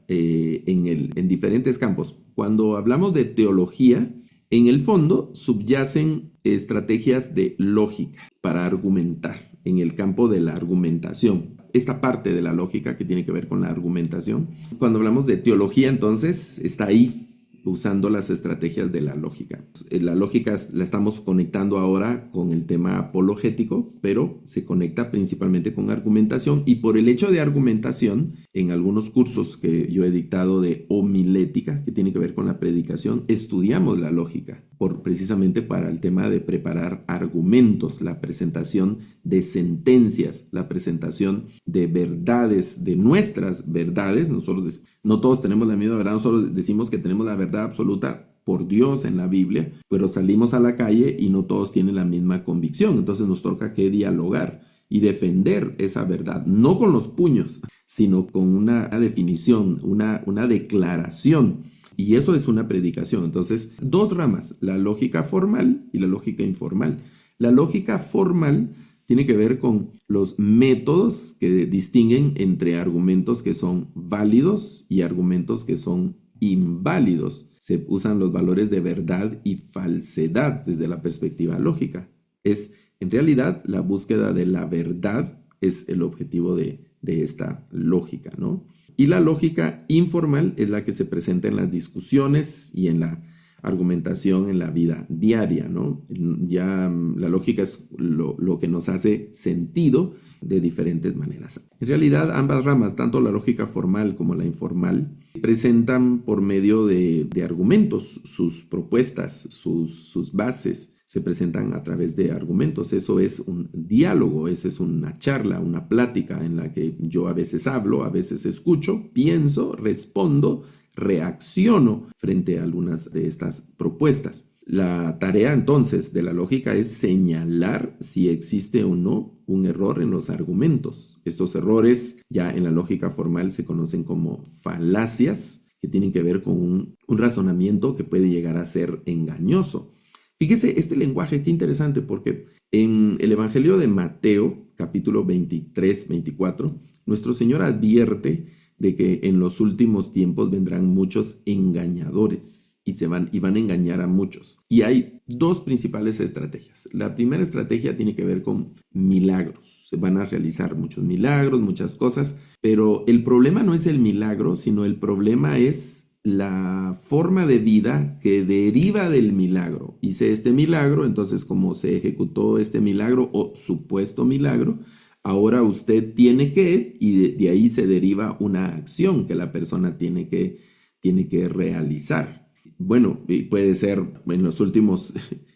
Speaker 2: en diferentes campos. Cuando hablamos de teología, en el fondo subyacen estrategias de lógica para argumentar en el campo de la argumentación. Esta parte de la lógica que tiene que ver con la argumentación. Cuando hablamos de teología, entonces, está ahí usando las estrategias de la lógica. La lógica la estamos conectando ahora con el tema apologético, pero se conecta principalmente con argumentación, y por el hecho de argumentación, en algunos cursos que yo he dictado de homilética, que tiene que ver con la predicación, estudiamos la lógica, precisamente para el tema de preparar argumentos, la presentación de sentencias, la presentación de verdades, de nuestras verdades. Nosotros no todos tenemos la misma verdad, nosotros decimos que tenemos la verdad absoluta por Dios en la Biblia, pero salimos a la calle y no todos tienen la misma convicción. Entonces nos toca que dialogar y defender esa verdad, no con los puños, sino con una definición, una declaración. Y eso es una predicación. Entonces, dos ramas, la lógica formal y la lógica informal. La lógica formal tiene que ver con los métodos que distinguen entre argumentos que son válidos y argumentos que son inválidos. Se usan los valores de verdad y falsedad desde la perspectiva lógica. En realidad, la búsqueda de la verdad es el objetivo de esta lógica, ¿no? Y la lógica informal es la que se presenta en las discusiones y en la argumentación en la vida diaria, ¿no? Ya la lógica es lo que nos hace sentido de diferentes maneras. En realidad, ambas ramas, tanto la lógica formal como la informal, presentan por medio de argumentos sus propuestas, sus bases. Se presentan a través de argumentos. Eso es un diálogo, esa es una charla, una plática en la que yo a veces hablo, a veces escucho, pienso, respondo, reacciono frente a algunas de estas propuestas. La tarea entonces de la lógica es señalar si existe o no un error en los argumentos. Estos errores ya en la lógica formal se conocen como falacias, que tienen que ver con un razonamiento que puede llegar a ser engañoso. Fíjese este lenguaje, qué interesante, porque en el Evangelio de Mateo, capítulo 23, 24, nuestro Señor advierte de que en los últimos tiempos vendrán muchos engañadores y van a engañar a muchos. Y hay dos principales estrategias. La primera estrategia tiene que ver con milagros. Se van a realizar muchos milagros, muchas cosas, pero el problema no es el milagro, sino el problema es la forma de vida que deriva del milagro. Hice este milagro, entonces como se ejecutó este milagro o supuesto milagro, ahora usted tiene que, y de ahí se deriva una acción que la persona tiene que realizar. Bueno, y puede ser en los últimos,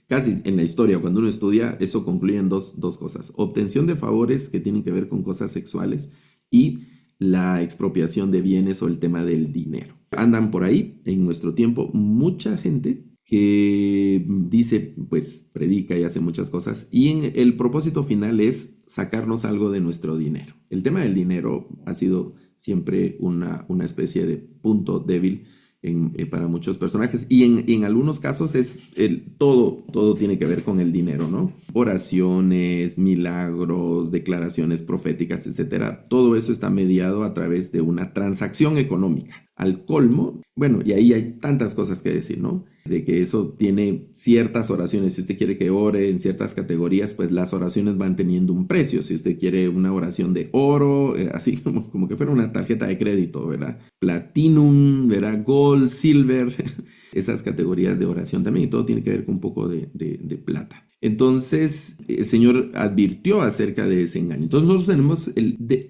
Speaker 2: casi en la historia, cuando uno estudia, eso concluye en dos cosas. Obtención de favores que tienen que ver con cosas sexuales y la expropiación de bienes o el tema del dinero. Andan por ahí en nuestro tiempo mucha gente que dice, pues predica y hace muchas cosas y el propósito final es sacarnos algo de nuestro dinero. El tema del dinero ha sido siempre una especie de punto débil para muchos personajes y en algunos casos es todo tiene que ver con el dinero, ¿no? Oraciones, milagros, declaraciones proféticas, etcétera. Todo eso está mediado a través de una transacción económica. Al colmo, bueno, y ahí hay tantas cosas que decir, ¿no? De que eso tiene ciertas oraciones. Si usted quiere que ore en ciertas categorías, pues las oraciones van teniendo un precio. Si usted quiere una oración de oro, así como que fuera una tarjeta de crédito, ¿verdad? Platinum, ¿verdad? Gold, silver, esas categorías de oración también. Y todo tiene que ver con un poco de plata. Entonces, el Señor advirtió acerca de ese engaño. Entonces, nosotros tenemos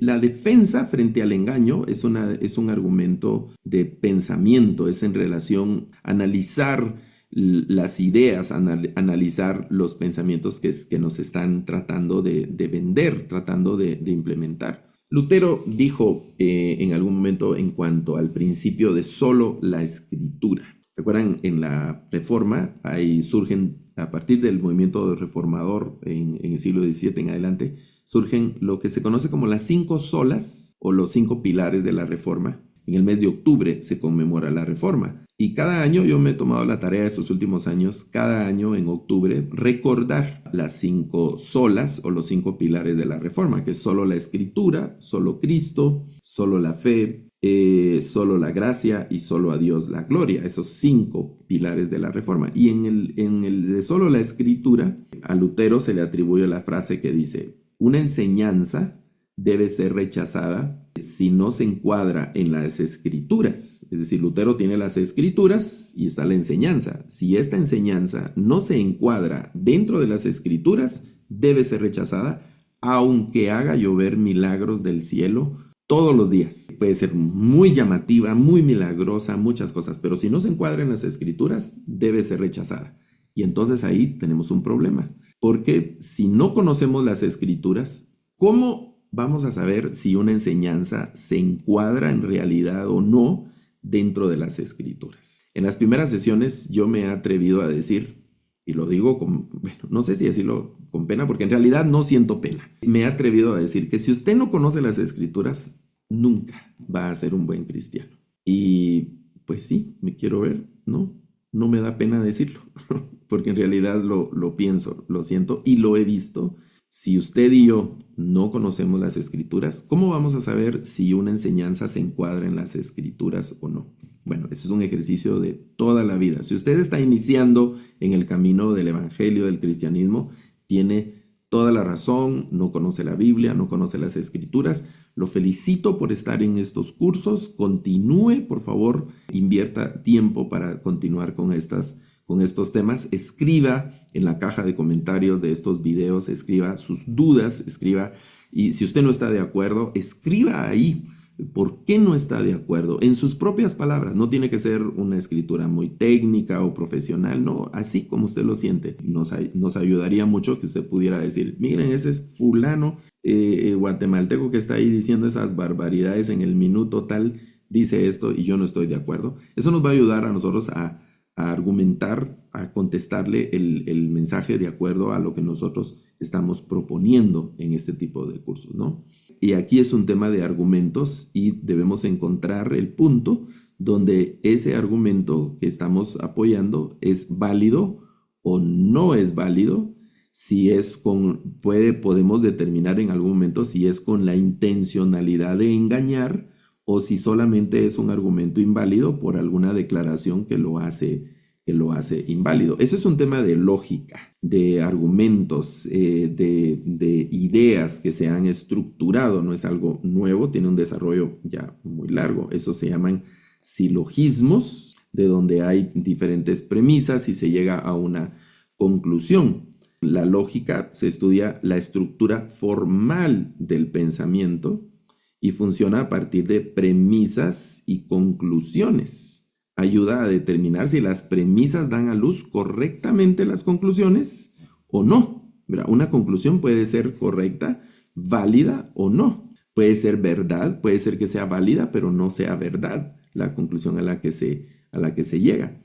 Speaker 2: la defensa frente al engaño, es un argumento de pensamiento, es en relación a analizar las ideas, analizar los pensamientos que nos están tratando de vender, tratando de implementar. Lutero dijo en algún momento en cuanto al principio de solo la escritura. Recuerdan, en la Reforma, ahí surgen, a partir del movimiento reformador en el siglo XVII en adelante, surgen lo que se conoce como las 5 solas o los 5 pilares de la Reforma. En el mes de octubre se conmemora la Reforma. Y cada año, yo me he tomado la tarea de estos últimos años, cada año en octubre, recordar las 5 solas o los 5 pilares de la Reforma, que es solo la Escritura, solo Cristo, solo la fe, solo la gracia y solo a Dios la gloria. Esos 5 pilares de la Reforma. Y en el de solo la Escritura, a Lutero se le atribuye la frase que dice: una enseñanza debe ser rechazada si no se encuadra en las escrituras. Es decir, Lutero tiene las escrituras y está la enseñanza. Si esta enseñanza no se encuadra dentro de las escrituras, debe ser rechazada, aunque haga llover milagros del cielo todos los días. Puede ser muy llamativa, muy milagrosa, muchas cosas, pero si no se encuadra en las escrituras, debe ser rechazada. Y entonces ahí tenemos un problema, porque si no conocemos las escrituras, ¿cómo vamos a saber si una enseñanza se encuadra en realidad o no dentro de las escrituras? En las primeras sesiones yo me he atrevido a decir, y lo digo no sé si decirlo con pena, porque en realidad no siento pena. Me he atrevido a decir que si usted no conoce las escrituras, nunca va a ser un buen cristiano. Y pues sí, me quiero ver, no me da pena decirlo, porque en realidad lo pienso, lo siento y lo he visto. Si usted y yo no conocemos las escrituras, ¿cómo vamos a saber si una enseñanza se encuadra en las escrituras o no? Bueno, eso es un ejercicio de toda la vida. Si usted está iniciando en el camino del evangelio, del cristianismo, tiene toda la razón, no conoce la Biblia, no conoce las escrituras. Lo felicito por estar en estos cursos. Continúe, por favor, invierta tiempo para continuar con estos temas. Escriba en la caja de comentarios de estos videos, escriba sus dudas, y si usted no está de acuerdo, escriba ahí por qué no está de acuerdo, en sus propias palabras. No tiene que ser una escritura muy técnica o profesional, no, así como usted lo siente. Nos ayudaría mucho que usted pudiera decir: miren, ese es fulano guatemalteco que está ahí diciendo esas barbaridades en el minuto tal, dice esto y yo no estoy de acuerdo. Eso nos va a ayudar a nosotros a argumentar, a contestarle el mensaje de acuerdo a lo que nosotros estamos proponiendo en este tipo de cursos, ¿no? Y aquí es un tema de argumentos y debemos encontrar el punto donde ese argumento que estamos apoyando es válido o no es válido, si es podemos determinar en algún momento si es con la intencionalidad de engañar o si solamente es un argumento inválido por alguna declaración que lo hace inválido. Eso es un tema de lógica, de argumentos, de ideas que se han estructurado, no es algo nuevo, tiene un desarrollo ya muy largo. Eso se llaman silogismos, de donde hay diferentes premisas y se llega a una conclusión. La lógica se estudia la estructura formal del pensamiento y funciona a partir de premisas y conclusiones. Ayuda a determinar si las premisas dan a luz correctamente las conclusiones o no. Una conclusión puede ser correcta, válida o no. Puede ser verdad, puede ser que sea válida, pero no sea verdad la conclusión a la que se llega.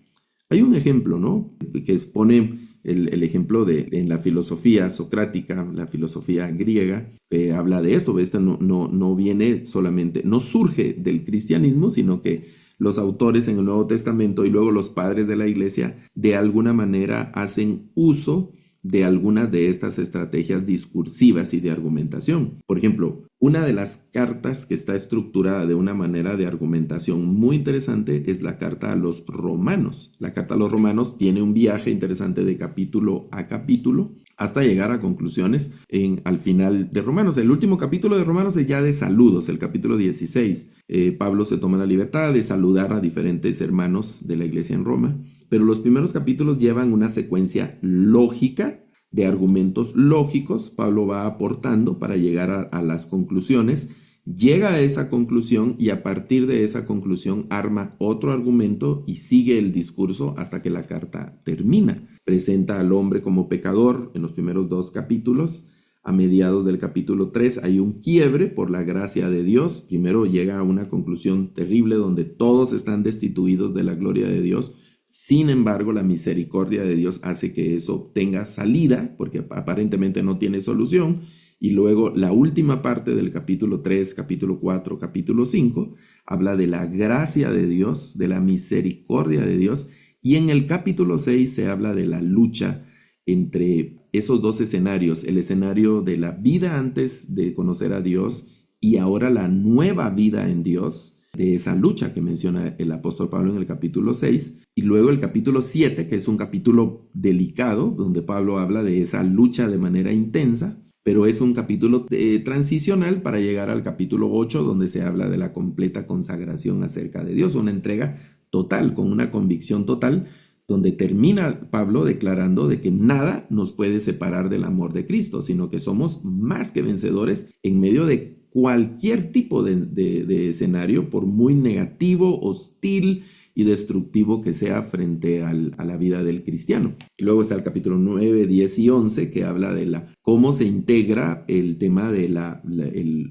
Speaker 2: Hay un ejemplo, ¿no? Que pone el ejemplo en la filosofía socrática, la filosofía griega, que habla de esto. Esto no viene solamente, no surge del cristianismo, sino que los autores en el Nuevo Testamento y luego los padres de la iglesia de alguna manera hacen uso de algunas de estas estrategias discursivas y de argumentación. Por ejemplo, una de las cartas que está estructurada de una manera de argumentación muy interesante es la carta a los romanos. La carta a los romanos tiene un viaje interesante de capítulo a capítulo hasta llegar a conclusiones al final de Romanos. El último capítulo de Romanos es ya de saludos, el capítulo 16. Pablo se toma la libertad de saludar a diferentes hermanos de la iglesia en Roma, pero los primeros capítulos llevan una secuencia lógica de argumentos lógicos. Pablo va aportando para llegar a las conclusiones, llega a esa conclusión y a partir de esa conclusión arma otro argumento y sigue el discurso hasta que la carta termina. Presenta al hombre como pecador en los primeros 2 capítulos. A mediados del capítulo 3 hay un quiebre por la gracia de Dios. Primero llega a una conclusión terrible donde todos están destituidos de la gloria de Dios. Sin embargo, la misericordia de Dios hace que eso tenga salida, porque aparentemente no tiene solución. Y luego la última parte del capítulo 3, capítulo 4, capítulo 5, habla de la gracia de Dios, de la misericordia de Dios. Y en el capítulo 6 se habla de la lucha entre esos 2 escenarios, el escenario de la vida antes de conocer a Dios y ahora la nueva vida en Dios, de esa lucha que menciona el apóstol Pablo en el capítulo 6, y luego el capítulo 7, que es un capítulo delicado, donde Pablo habla de esa lucha de manera intensa, pero es un capítulo transicional para llegar al capítulo 8, donde se habla de la completa consagración acerca de Dios, una entrega total, con una convicción total, donde termina Pablo declarando de que nada nos puede separar del amor de Cristo, sino que somos más que vencedores en medio de cualquier tipo de escenario, por muy negativo, hostil y destructivo que sea frente a la vida del cristiano. Y luego está el capítulo 9, 10 y 11 que habla de cómo se integra el tema de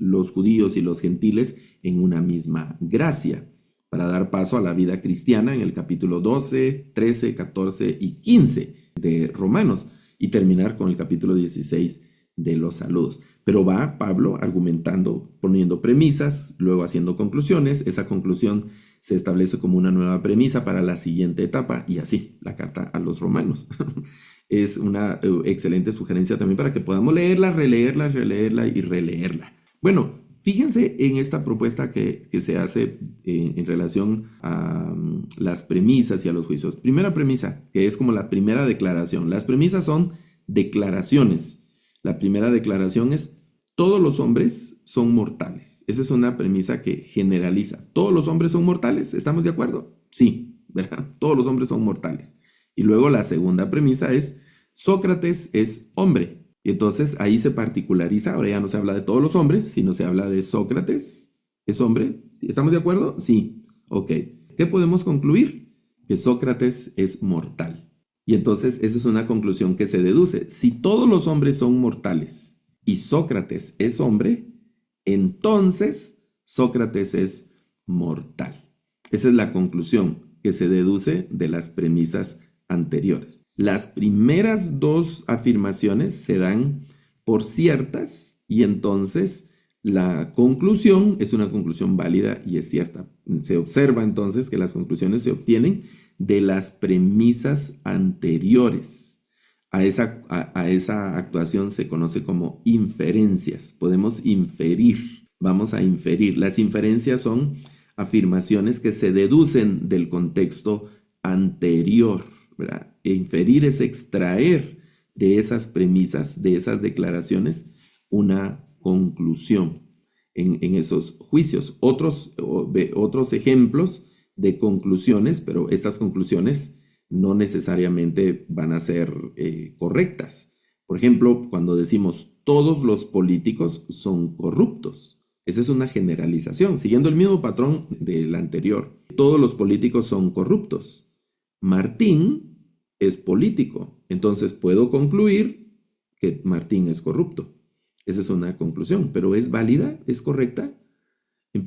Speaker 2: los judíos y los gentiles en una misma gracia, para dar paso a la vida cristiana en el capítulo 12, 13, 14 y 15 de Romanos y terminar con el capítulo 16 de los saludos. Pero va Pablo argumentando, poniendo premisas, luego haciendo conclusiones. Esa conclusión se establece como una nueva premisa para la siguiente etapa y así, la carta a los romanos. Es una excelente sugerencia también para que podamos leerla, releerla y releerla. Bueno, fíjense en esta propuesta que se hace en relación a las premisas y a los juicios. Primera premisa, que es como la primera declaración. Las premisas son declaraciones. La primera declaración es: todos los hombres son mortales. Esa es una premisa que generaliza. ¿Todos los hombres son mortales? ¿Estamos de acuerdo? Sí, ¿verdad? Todos los hombres son mortales. Y luego la segunda premisa es: Sócrates es hombre. Y entonces ahí se particulariza. Ahora ya no se habla de todos los hombres, sino se habla de Sócrates es hombre. ¿Estamos de acuerdo? Sí. Ok. ¿Qué podemos concluir? Que Sócrates es mortal. Y entonces esa es una conclusión que se deduce. Si todos los hombres son mortales y Sócrates es hombre, entonces Sócrates es mortal. Esa es la conclusión que se deduce de las premisas anteriores. Las primeras dos afirmaciones se dan por ciertas y entonces la conclusión es una conclusión válida y es cierta. Se observa entonces que las conclusiones se obtienen de las premisas anteriores. A esa actuación se conoce como inferencias. Podemos inferir, vamos a inferir. Las inferencias son afirmaciones que se deducen del contexto anterior, ¿verdad? E inferir es extraer de esas premisas, de esas declaraciones, una conclusión en esos juicios. Otros ejemplos de conclusiones, pero estas conclusiones no necesariamente van a ser correctas. Por ejemplo, cuando decimos todos los políticos son corruptos, esa es una generalización, siguiendo el mismo patrón del anterior. Todos los políticos son corruptos. Martín es político, entonces puedo concluir que Martín es corrupto. Esa es una conclusión, pero ¿es válida? ¿Es correcta?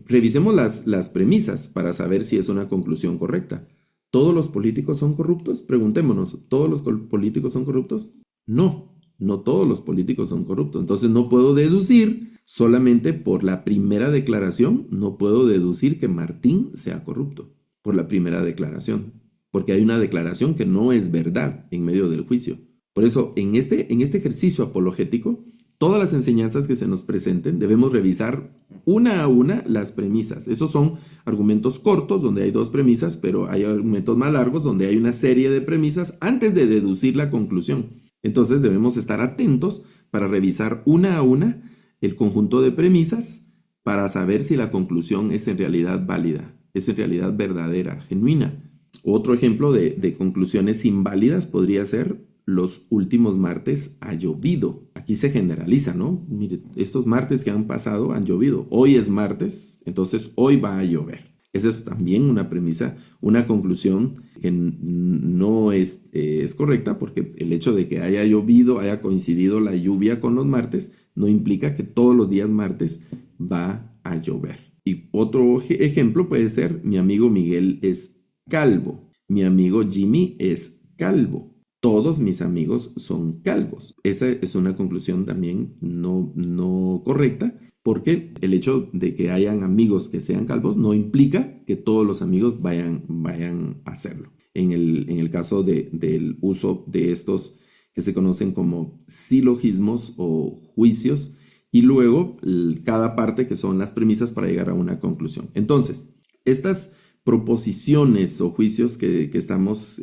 Speaker 2: Revisemos las premisas para saber si es una conclusión correcta. ¿Todos los políticos son corruptos? Preguntémonos, ¿todos los políticos son corruptos? No, no todos los políticos son corruptos. Entonces no puedo deducir solamente por la primera declaración, no puedo deducir que Martín sea corrupto por la primera declaración, porque hay una declaración que no es verdad en medio del juicio. Por eso, en este ejercicio apologético, todas las enseñanzas que se nos presenten, debemos revisar una a una las premisas. Esos son argumentos cortos donde hay dos premisas, pero hay argumentos más largos donde hay una serie de premisas antes de deducir la conclusión. Entonces debemos estar atentos para revisar una a una el conjunto de premisas para saber si la conclusión es en realidad válida, es en realidad verdadera, genuina. Otro ejemplo de conclusiones inválidas podría ser: los últimos martes ha llovido. Aquí se generaliza, ¿no? Mire, estos martes que han pasado han llovido. Hoy es martes, entonces hoy va a llover. Esa es también una premisa, una conclusión que no es correcta, porque el hecho de que haya llovido, haya coincidido la lluvia con los martes, no implica que todos los días martes va a llover. Y otro ejemplo puede ser: mi amigo Miguel es calvo. Mi amigo Jimmy es calvo. Todos mis amigos son calvos. Esa es una conclusión también no correcta, porque el hecho de que hayan amigos que sean calvos no implica que todos los amigos vayan a hacerlo. En el caso del uso de estos que se conocen como silogismos o juicios, y luego cada parte, que son las premisas para llegar a una conclusión. Entonces, estas proposiciones o juicios que estamos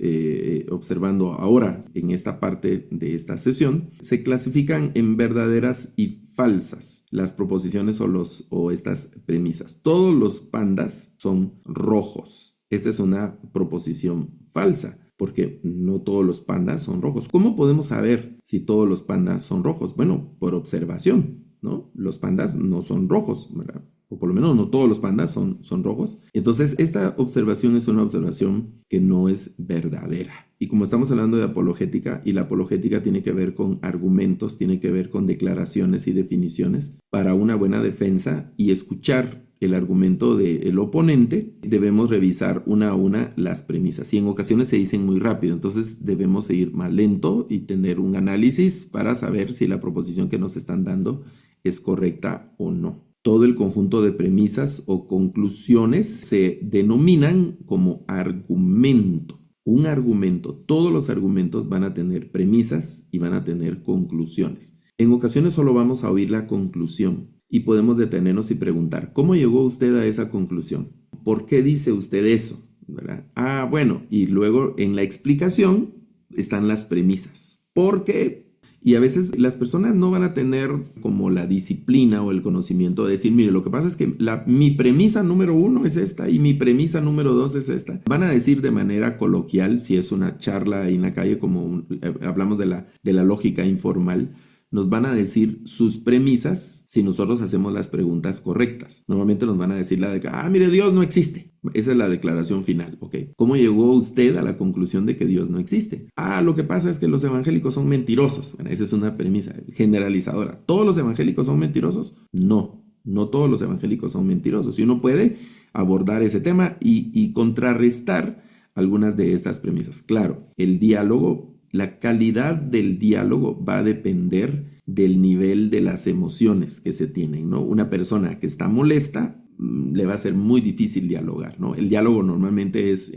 Speaker 2: observando ahora en esta parte de esta sesión se clasifican en verdaderas y falsas, las proposiciones o estas premisas. Todos los pandas son rojos. Esta es una proposición falsa, porque no todos los pandas son rojos. ¿Cómo podemos saber si todos los pandas son rojos? Bueno, por observación, ¿no? Los pandas no son rojos, ¿verdad? O por lo menos no todos los pandas son rojos. Entonces, esta observación es una observación que no es verdadera. Y como estamos hablando de apologética, y la apologética tiene que ver con argumentos, tiene que ver con declaraciones y definiciones, para una buena defensa y escuchar el argumento del oponente, debemos revisar una a una las premisas. Y en ocasiones se dicen muy rápido, entonces debemos seguir más lento y tener un análisis para saber si la proposición que nos están dando es correcta o no. Todo el conjunto de premisas o conclusiones se denominan como argumento. Un argumento, todos los argumentos van a tener premisas y van a tener conclusiones. En ocasiones solo vamos a oír la conclusión y podemos detenernos y preguntar: ¿cómo llegó usted a esa conclusión? ¿Por qué dice usted eso? ¿Verdad? Bueno, y luego en la explicación están las premisas. ¿Por qué? Y a veces las personas no van a tener como la disciplina o el conocimiento de decir: mire, lo que pasa es que mi premisa número 1 es esta y mi premisa número 2 es esta. Van a decir de manera coloquial, si es una charla ahí en la calle, como hablamos de la lógica informal, nos van a decir sus premisas si nosotros hacemos las preguntas correctas. Normalmente nos van a decir mire, Dios no existe. Esa es la declaración final. ¿Ok? ¿Cómo llegó usted a la conclusión de que Dios no existe? Lo que pasa es que los evangélicos son mentirosos. Bueno, esa es una premisa generalizadora. ¿Todos los evangélicos son mentirosos? No, no todos los evangélicos son mentirosos. Y uno puede abordar ese tema y contrarrestar algunas de estas premisas. Claro, el diálogo, la calidad del diálogo va a depender del nivel de las emociones que se tienen, ¿no? Una persona que está molesta le va a ser muy difícil dialogar, ¿no? El diálogo normalmente es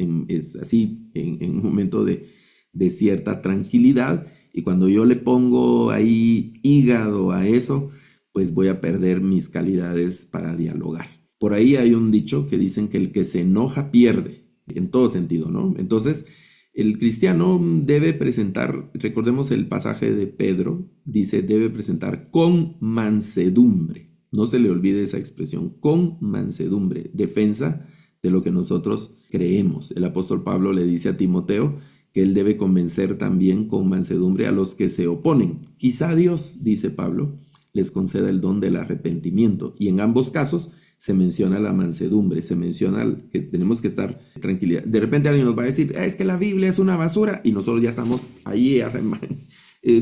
Speaker 2: así, en un momento de cierta tranquilidad, y cuando yo le pongo ahí hígado a eso, pues voy a perder mis calidades para dialogar. Por ahí hay un dicho que dicen que el que se enoja pierde, en todo sentido, ¿no? Entonces, el cristiano debe presentar, recordemos el pasaje de Pedro, dice, debe presentar con mansedumbre. No se le olvide esa expresión, con mansedumbre, defensa de lo que nosotros creemos. El apóstol Pablo le dice a Timoteo que él debe convencer también con mansedumbre a los que se oponen. Quizá Dios, dice Pablo, les conceda el don del arrepentimiento. Y en ambos casos se menciona la mansedumbre, se menciona que tenemos que estar tranquilidad. De repente alguien nos va a decir, es que la Biblia es una basura, y nosotros ya estamos ahí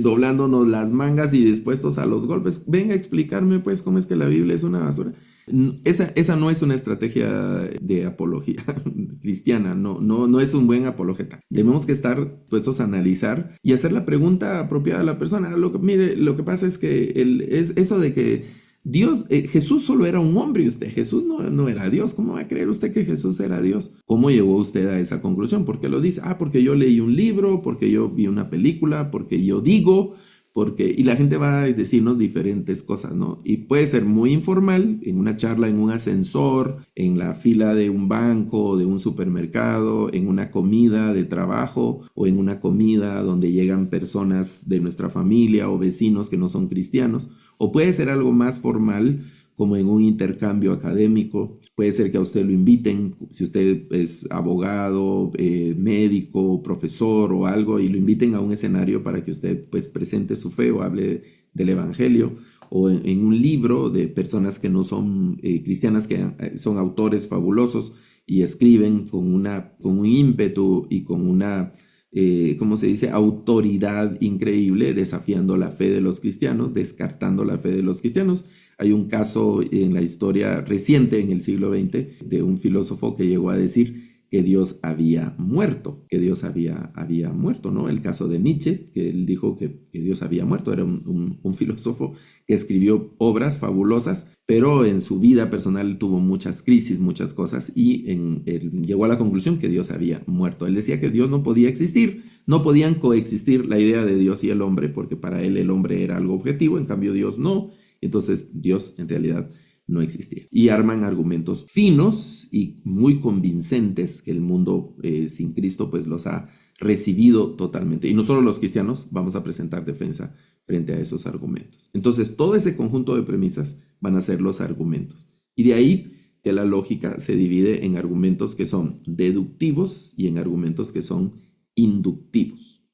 Speaker 2: doblándonos las mangas y dispuestos a los golpes. Venga a explicarme pues cómo es que la Biblia es una basura. Esa no es una estrategia de apología cristiana, no es un buen apologeta. Debemos que estar dispuestos a analizar y hacer la pregunta apropiada a la persona. Mire, lo que pasa es que es eso de que Dios, Jesús solo era un hombre, y Jesús no era Dios. ¿Cómo va a creer usted que Jesús era Dios? ¿Cómo llegó usted a esa conclusión? ¿Por qué lo dice? Porque yo leí un libro, porque yo vi una película, porque yo digo, y la gente va a decirnos diferentes cosas, ¿no? Y puede ser muy informal, en una charla, en un ascensor, en la fila de un banco, de un supermercado, en una comida de trabajo, o en una comida donde llegan personas de nuestra familia o vecinos que no son cristianos. O puede ser algo más formal, como en un intercambio académico. Puede ser que a usted lo inviten, si usted es abogado, médico, profesor o algo, y lo inviten a un escenario para que usted pues presente su fe o hable del evangelio, o en un libro de personas que no son cristianas, que son autores fabulosos y escriben con un ímpetu y con una ¿cómo se dice?, autoridad increíble, desafiando la fe de los cristianos, descartando la fe de los cristianos. Hay un caso en la historia reciente, en el siglo XX, de un filósofo que llegó a decir que Dios había muerto, ¿no? El caso de Nietzsche, que él dijo que Dios había muerto. Era un filósofo que escribió obras fabulosas, pero en su vida personal tuvo muchas crisis, muchas cosas, y él llegó a la conclusión que Dios había muerto. Él decía que Dios no podía existir, no podían coexistir la idea de Dios y el hombre, porque para él el hombre era algo objetivo, en cambio Dios no. Entonces Dios en realidad no existía. Y arman argumentos finos y muy convincentes que el mundo sin Cristo pues los ha recibido totalmente. Y nosotros los cristianos vamos a presentar defensa frente a esos argumentos. Entonces todo ese conjunto de premisas van a ser los argumentos. Y de ahí que la lógica se divide en argumentos que son deductivos y en argumentos que son inductivos.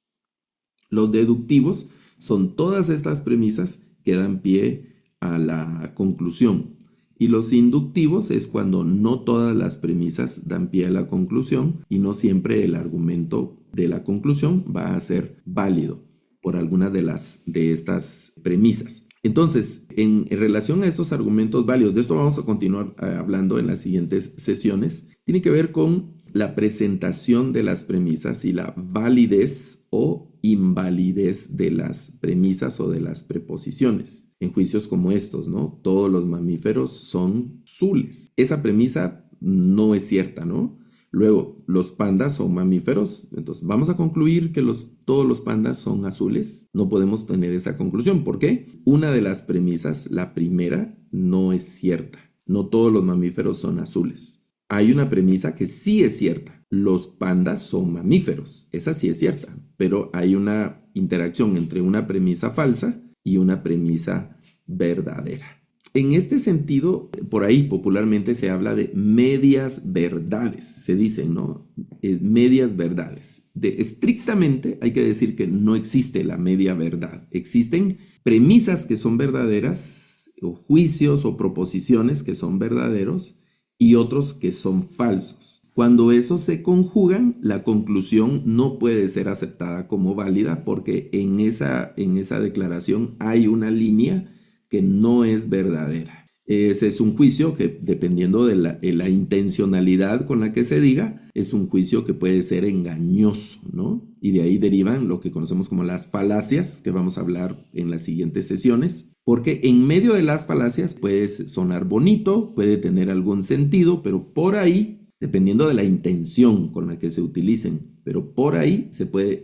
Speaker 2: Los deductivos son todas estas premisas que dan pie a la conclusión. Y los inductivos es cuando no todas las premisas dan pie a la conclusión y no siempre el argumento de la conclusión va a ser válido por alguna de estas premisas. Entonces, en relación a estos argumentos válidos, de esto vamos a continuar hablando en las siguientes sesiones, tiene que ver con la presentación de las premisas y la validez o invalidez de las premisas o de las preposiciones. En juicios como estos, ¿no? Todos los mamíferos son azules. Esa premisa no es cierta, ¿no? Luego, los pandas son mamíferos. Entonces, vamos a concluir que todos los pandas son azules. No podemos tener esa conclusión. ¿Por qué? Una de las premisas, la primera, no es cierta. No todos los mamíferos son azules. Hay una premisa que sí es cierta. Los pandas son mamíferos. Esa sí es cierta. Pero hay una interacción entre una premisa falsa y una premisa verdadera. En este sentido, por ahí popularmente se habla de medias verdades, se dicen, ¿no? Medias verdades. Estrictamente hay que decir que no existe la media verdad. Existen premisas que son verdaderas, o juicios o proposiciones que son verdaderos y otros que son falsos. Cuando esos se conjugan, la conclusión no puede ser aceptada como válida porque en esa declaración hay una línea que no es verdadera. Ese es un juicio que, dependiendo de la intencionalidad con la que se diga, es un juicio que puede ser engañoso, ¿no? Y de ahí derivan lo que conocemos como las falacias, que vamos a hablar en las siguientes sesiones, porque en medio de las falacias puede sonar bonito, puede tener algún sentido, pero por ahí, dependiendo de la intención con la que se utilicen, pero por ahí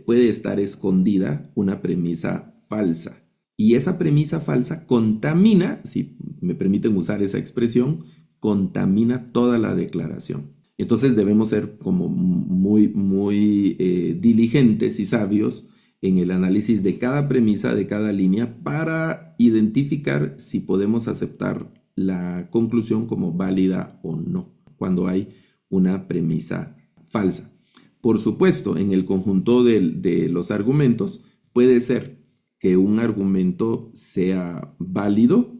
Speaker 2: puede estar escondida una premisa falsa. Y esa premisa falsa contamina, si me permiten usar esa expresión, contamina toda la declaración. Entonces debemos ser como muy diligentes y sabios en el análisis de cada premisa, de cada línea, para identificar si podemos aceptar la conclusión como válida o no, cuando hay una premisa falsa. Por supuesto, en el conjunto de los argumentos puede ser que un argumento sea válido,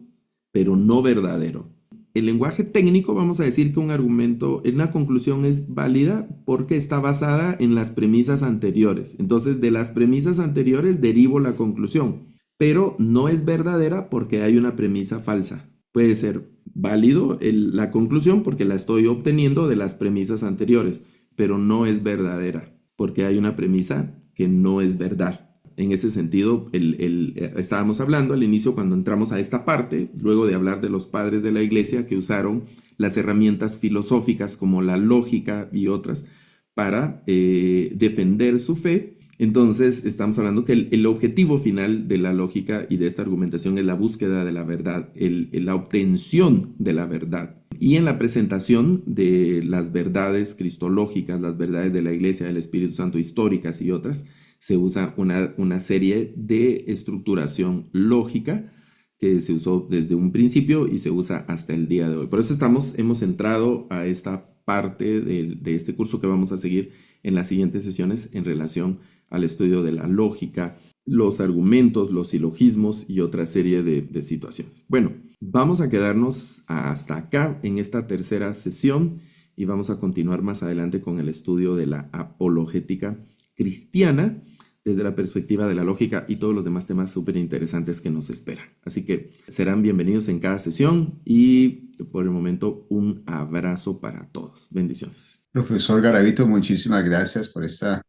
Speaker 2: pero no verdadero. El lenguaje técnico, vamos a decir que un argumento, una conclusión es válida porque está basada en las premisas anteriores. Entonces, de las premisas anteriores derivo la conclusión, pero no es verdadera porque hay una premisa falsa. Puede ser válido la conclusión porque la estoy obteniendo de las premisas anteriores, pero no es verdadera porque hay una premisa que no es verdad. En ese sentido, estábamos hablando al inicio cuando entramos a esta parte, luego de hablar de los padres de la iglesia que usaron las herramientas filosóficas como la lógica y otras para defender su fe. Entonces, estamos hablando que el objetivo final de la lógica y de esta argumentación es la búsqueda de la verdad, la obtención de la verdad. Y en la presentación de las verdades cristológicas, las verdades de la iglesia, del Espíritu Santo, históricas y otras, se usa una serie de estructuración lógica que se usó desde un principio y se usa hasta el día de hoy. Por eso hemos entrado a esta parte de este curso que vamos a seguir en las siguientes sesiones en relación al estudio de la lógica, los argumentos, los silogismos y otra serie de situaciones. Bueno, vamos a quedarnos hasta acá en esta tercera sesión y vamos a continuar más adelante con el estudio de la apologética cristiana desde la perspectiva de la lógica y todos los demás temas súper interesantes que nos esperan. Así que serán bienvenidos en cada sesión y por el momento un abrazo para todos. Bendiciones.
Speaker 1: Profesor Garavito, muchísimas gracias por esta,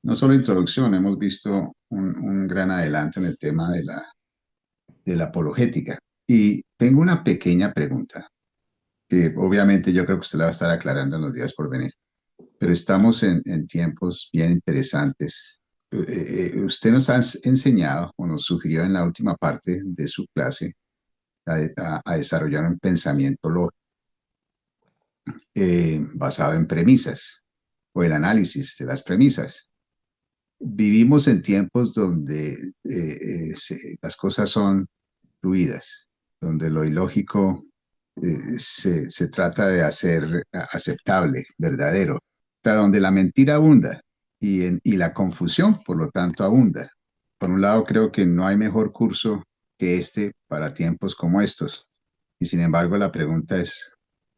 Speaker 1: no solo introducción, hemos visto un gran adelanto en el tema de la apologética. Y tengo una pequeña pregunta, que obviamente yo creo que usted la va a estar aclarando en los días por venir, pero estamos en tiempos bien interesantes. Usted nos ha enseñado o nos sugirió en la última parte de su clase a desarrollar un pensamiento lógico basado en premisas o el análisis de las premisas. Vivimos en tiempos donde las cosas son fluidas, donde lo ilógico se trata de hacer aceptable, verdadero, donde la mentira abunda y la confusión, por lo tanto, abunda. Por un lado, creo que no hay mejor curso que este para tiempos como estos. Y sin embargo, la pregunta es,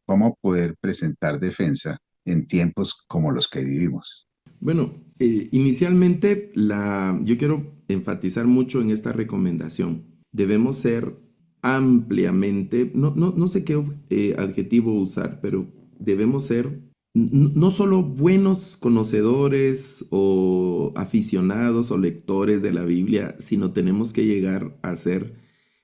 Speaker 1: ¿cómo poder presentar defensa en tiempos como los que vivimos?
Speaker 2: Bueno, inicialmente yo quiero enfatizar mucho en esta recomendación. Debemos ser ampliamente, no sé qué adjetivo usar, pero debemos ser no solo buenos conocedores o aficionados o lectores de la Biblia, sino tenemos que llegar a ser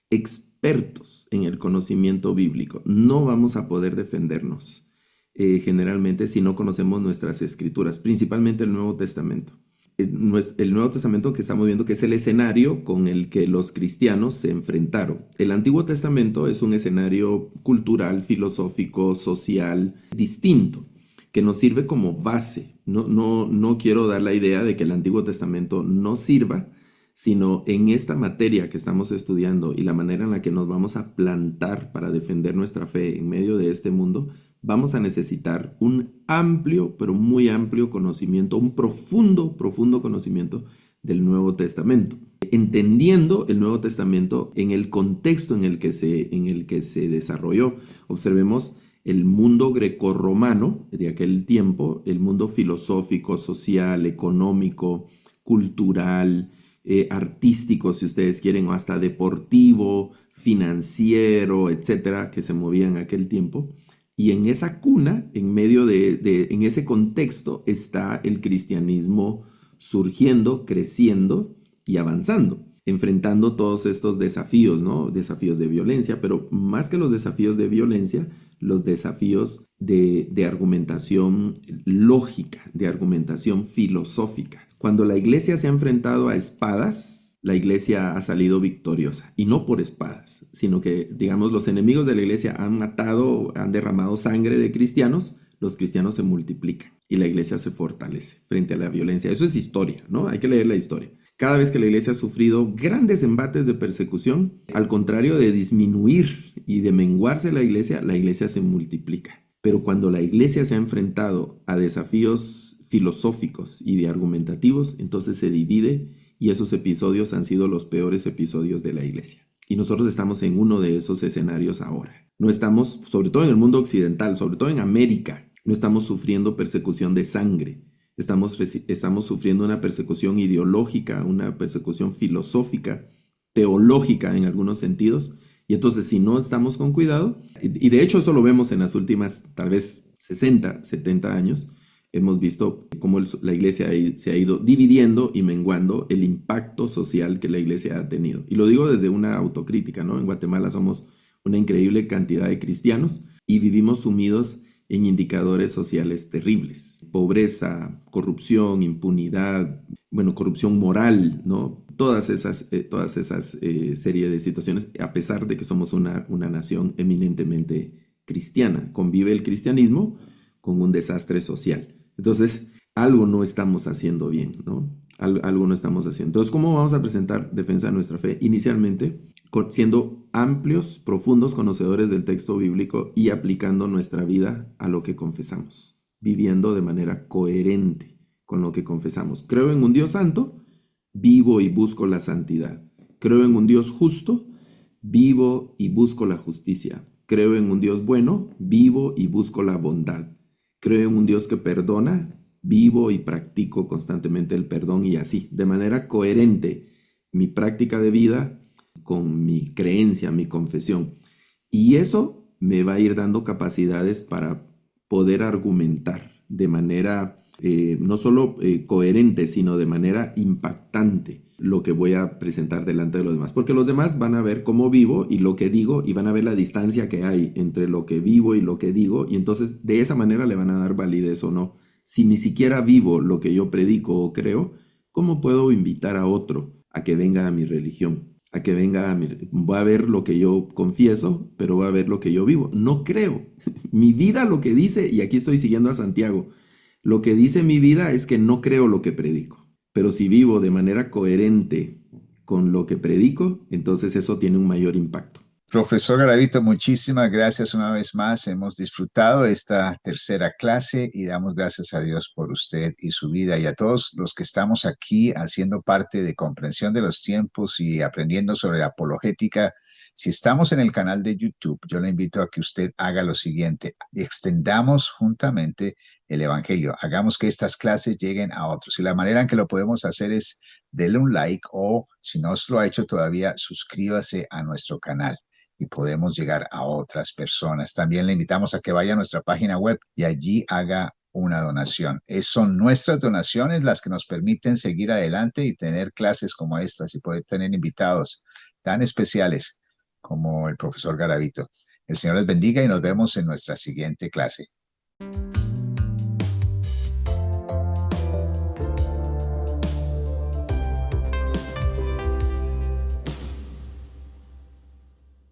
Speaker 2: expertos en el conocimiento bíblico. No vamos a poder defendernos generalmente si no conocemos nuestras escrituras, principalmente el Nuevo Testamento. El Nuevo Testamento que estamos viendo que es el escenario con el que los cristianos se enfrentaron. El Antiguo Testamento es un escenario cultural, filosófico, social, distinto, que nos sirve como base. No quiero dar la idea de que el Antiguo Testamento no sirva, sino en esta materia que estamos estudiando y la manera en la que nos vamos a plantar para defender nuestra fe en medio de este mundo, vamos a necesitar un amplio, pero muy amplio conocimiento, un profundo conocimiento del Nuevo Testamento. Entendiendo el Nuevo Testamento en el contexto en el que se desarrolló. Observemos el mundo grecorromano de aquel tiempo, el mundo filosófico, social, económico, cultural, artístico, si ustedes quieren, o hasta deportivo, financiero, etcétera, que se movía en aquel tiempo. Y en esa cuna, en medio en ese contexto, está el cristianismo surgiendo, creciendo y avanzando, enfrentando todos estos desafíos, ¿no? Desafíos de violencia, pero más que los desafíos de violencia, los desafíos de argumentación lógica, de argumentación filosófica. Cuando la iglesia se ha enfrentado a espadas, la iglesia ha salido victoriosa, y no por espadas, sino que, digamos, los enemigos de la iglesia han matado, han derramado sangre de cristianos, los cristianos se multiplican y la iglesia se fortalece frente a la violencia. Eso es historia, ¿no? Hay que leer la historia. Cada vez que la iglesia ha sufrido grandes embates de persecución, al contrario de disminuir y de menguarse la iglesia se multiplica. Pero cuando la iglesia se ha enfrentado a desafíos filosóficos y de argumentativos, entonces se divide y esos episodios han sido los peores episodios de la iglesia. Y nosotros estamos en uno de esos escenarios ahora. No estamos, sobre todo en el mundo occidental, sobre todo en América, no estamos sufriendo persecución de sangre. Estamos sufriendo una persecución ideológica, una persecución filosófica, teológica en algunos sentidos. Y entonces si no estamos con cuidado, y de hecho eso lo vemos en las últimas tal vez 60, 70 años, hemos visto cómo la iglesia se ha ido dividiendo y menguando el impacto social que la iglesia ha tenido. Y lo digo desde una autocrítica, ¿no? En Guatemala somos una increíble cantidad de cristianos y vivimos sumidos en indicadores sociales terribles. Pobreza, corrupción, impunidad, bueno, corrupción moral, ¿no? Todas esas serie de situaciones, a pesar de que somos una nación eminentemente cristiana. Convive el cristianismo con un desastre social. Entonces, algo no estamos haciendo bien, ¿no? Algo no estamos haciendo. Entonces, ¿cómo vamos a presentar defensa de nuestra fe? Inicialmente, siendo amplios, profundos conocedores del texto bíblico y aplicando nuestra vida a lo que confesamos, viviendo de manera coherente con lo que confesamos. Creo en un Dios santo, vivo y busco la santidad. Creo en un Dios justo, vivo y busco la justicia. Creo en un Dios bueno, vivo y busco la bondad. Creo en un Dios que perdona, vivo y practico constantemente el perdón y así, de manera coherente, mi práctica de vida con mi creencia, mi confesión. Y eso me va a ir dando capacidades para poder argumentar de manera no solo coherente, sino de manera impactante lo que voy a presentar delante de los demás. Porque los demás van a ver cómo vivo y lo que digo y van a ver la distancia que hay entre lo que vivo y lo que digo y entonces de esa manera le van a dar validez o no. Si ni siquiera vivo lo que yo predico o creo, ¿cómo puedo invitar a otro a que venga a mi religión? A que venga va a ver lo que yo confieso, pero va a ver lo que yo vivo. No creo. Mi vida lo que dice, y aquí estoy siguiendo a Santiago, lo que dice mi vida es que no creo lo que predico. Pero si vivo de manera coherente con lo que predico, entonces eso tiene un mayor impacto.
Speaker 1: Profesor Garavito, muchísimas gracias una vez más. Hemos disfrutado esta tercera clase y damos gracias a Dios por usted y su vida y a todos los que estamos aquí haciendo parte de comprensión de los tiempos y aprendiendo sobre la apologética. Si estamos en el canal de YouTube, yo le invito a que usted haga lo siguiente: extendamos juntamente el Evangelio, hagamos que estas clases lleguen a otros. Y la manera en que lo podemos hacer es denle un like o, si no lo ha hecho todavía, suscríbase a nuestro canal y podemos llegar a otras personas. También le invitamos a que vaya a nuestra página web y allí haga una donación. Son nuestras donaciones las que nos permiten seguir adelante y tener clases como estas y poder tener invitados tan especiales como el profesor Garavito. El Señor les bendiga y nos vemos en nuestra siguiente clase.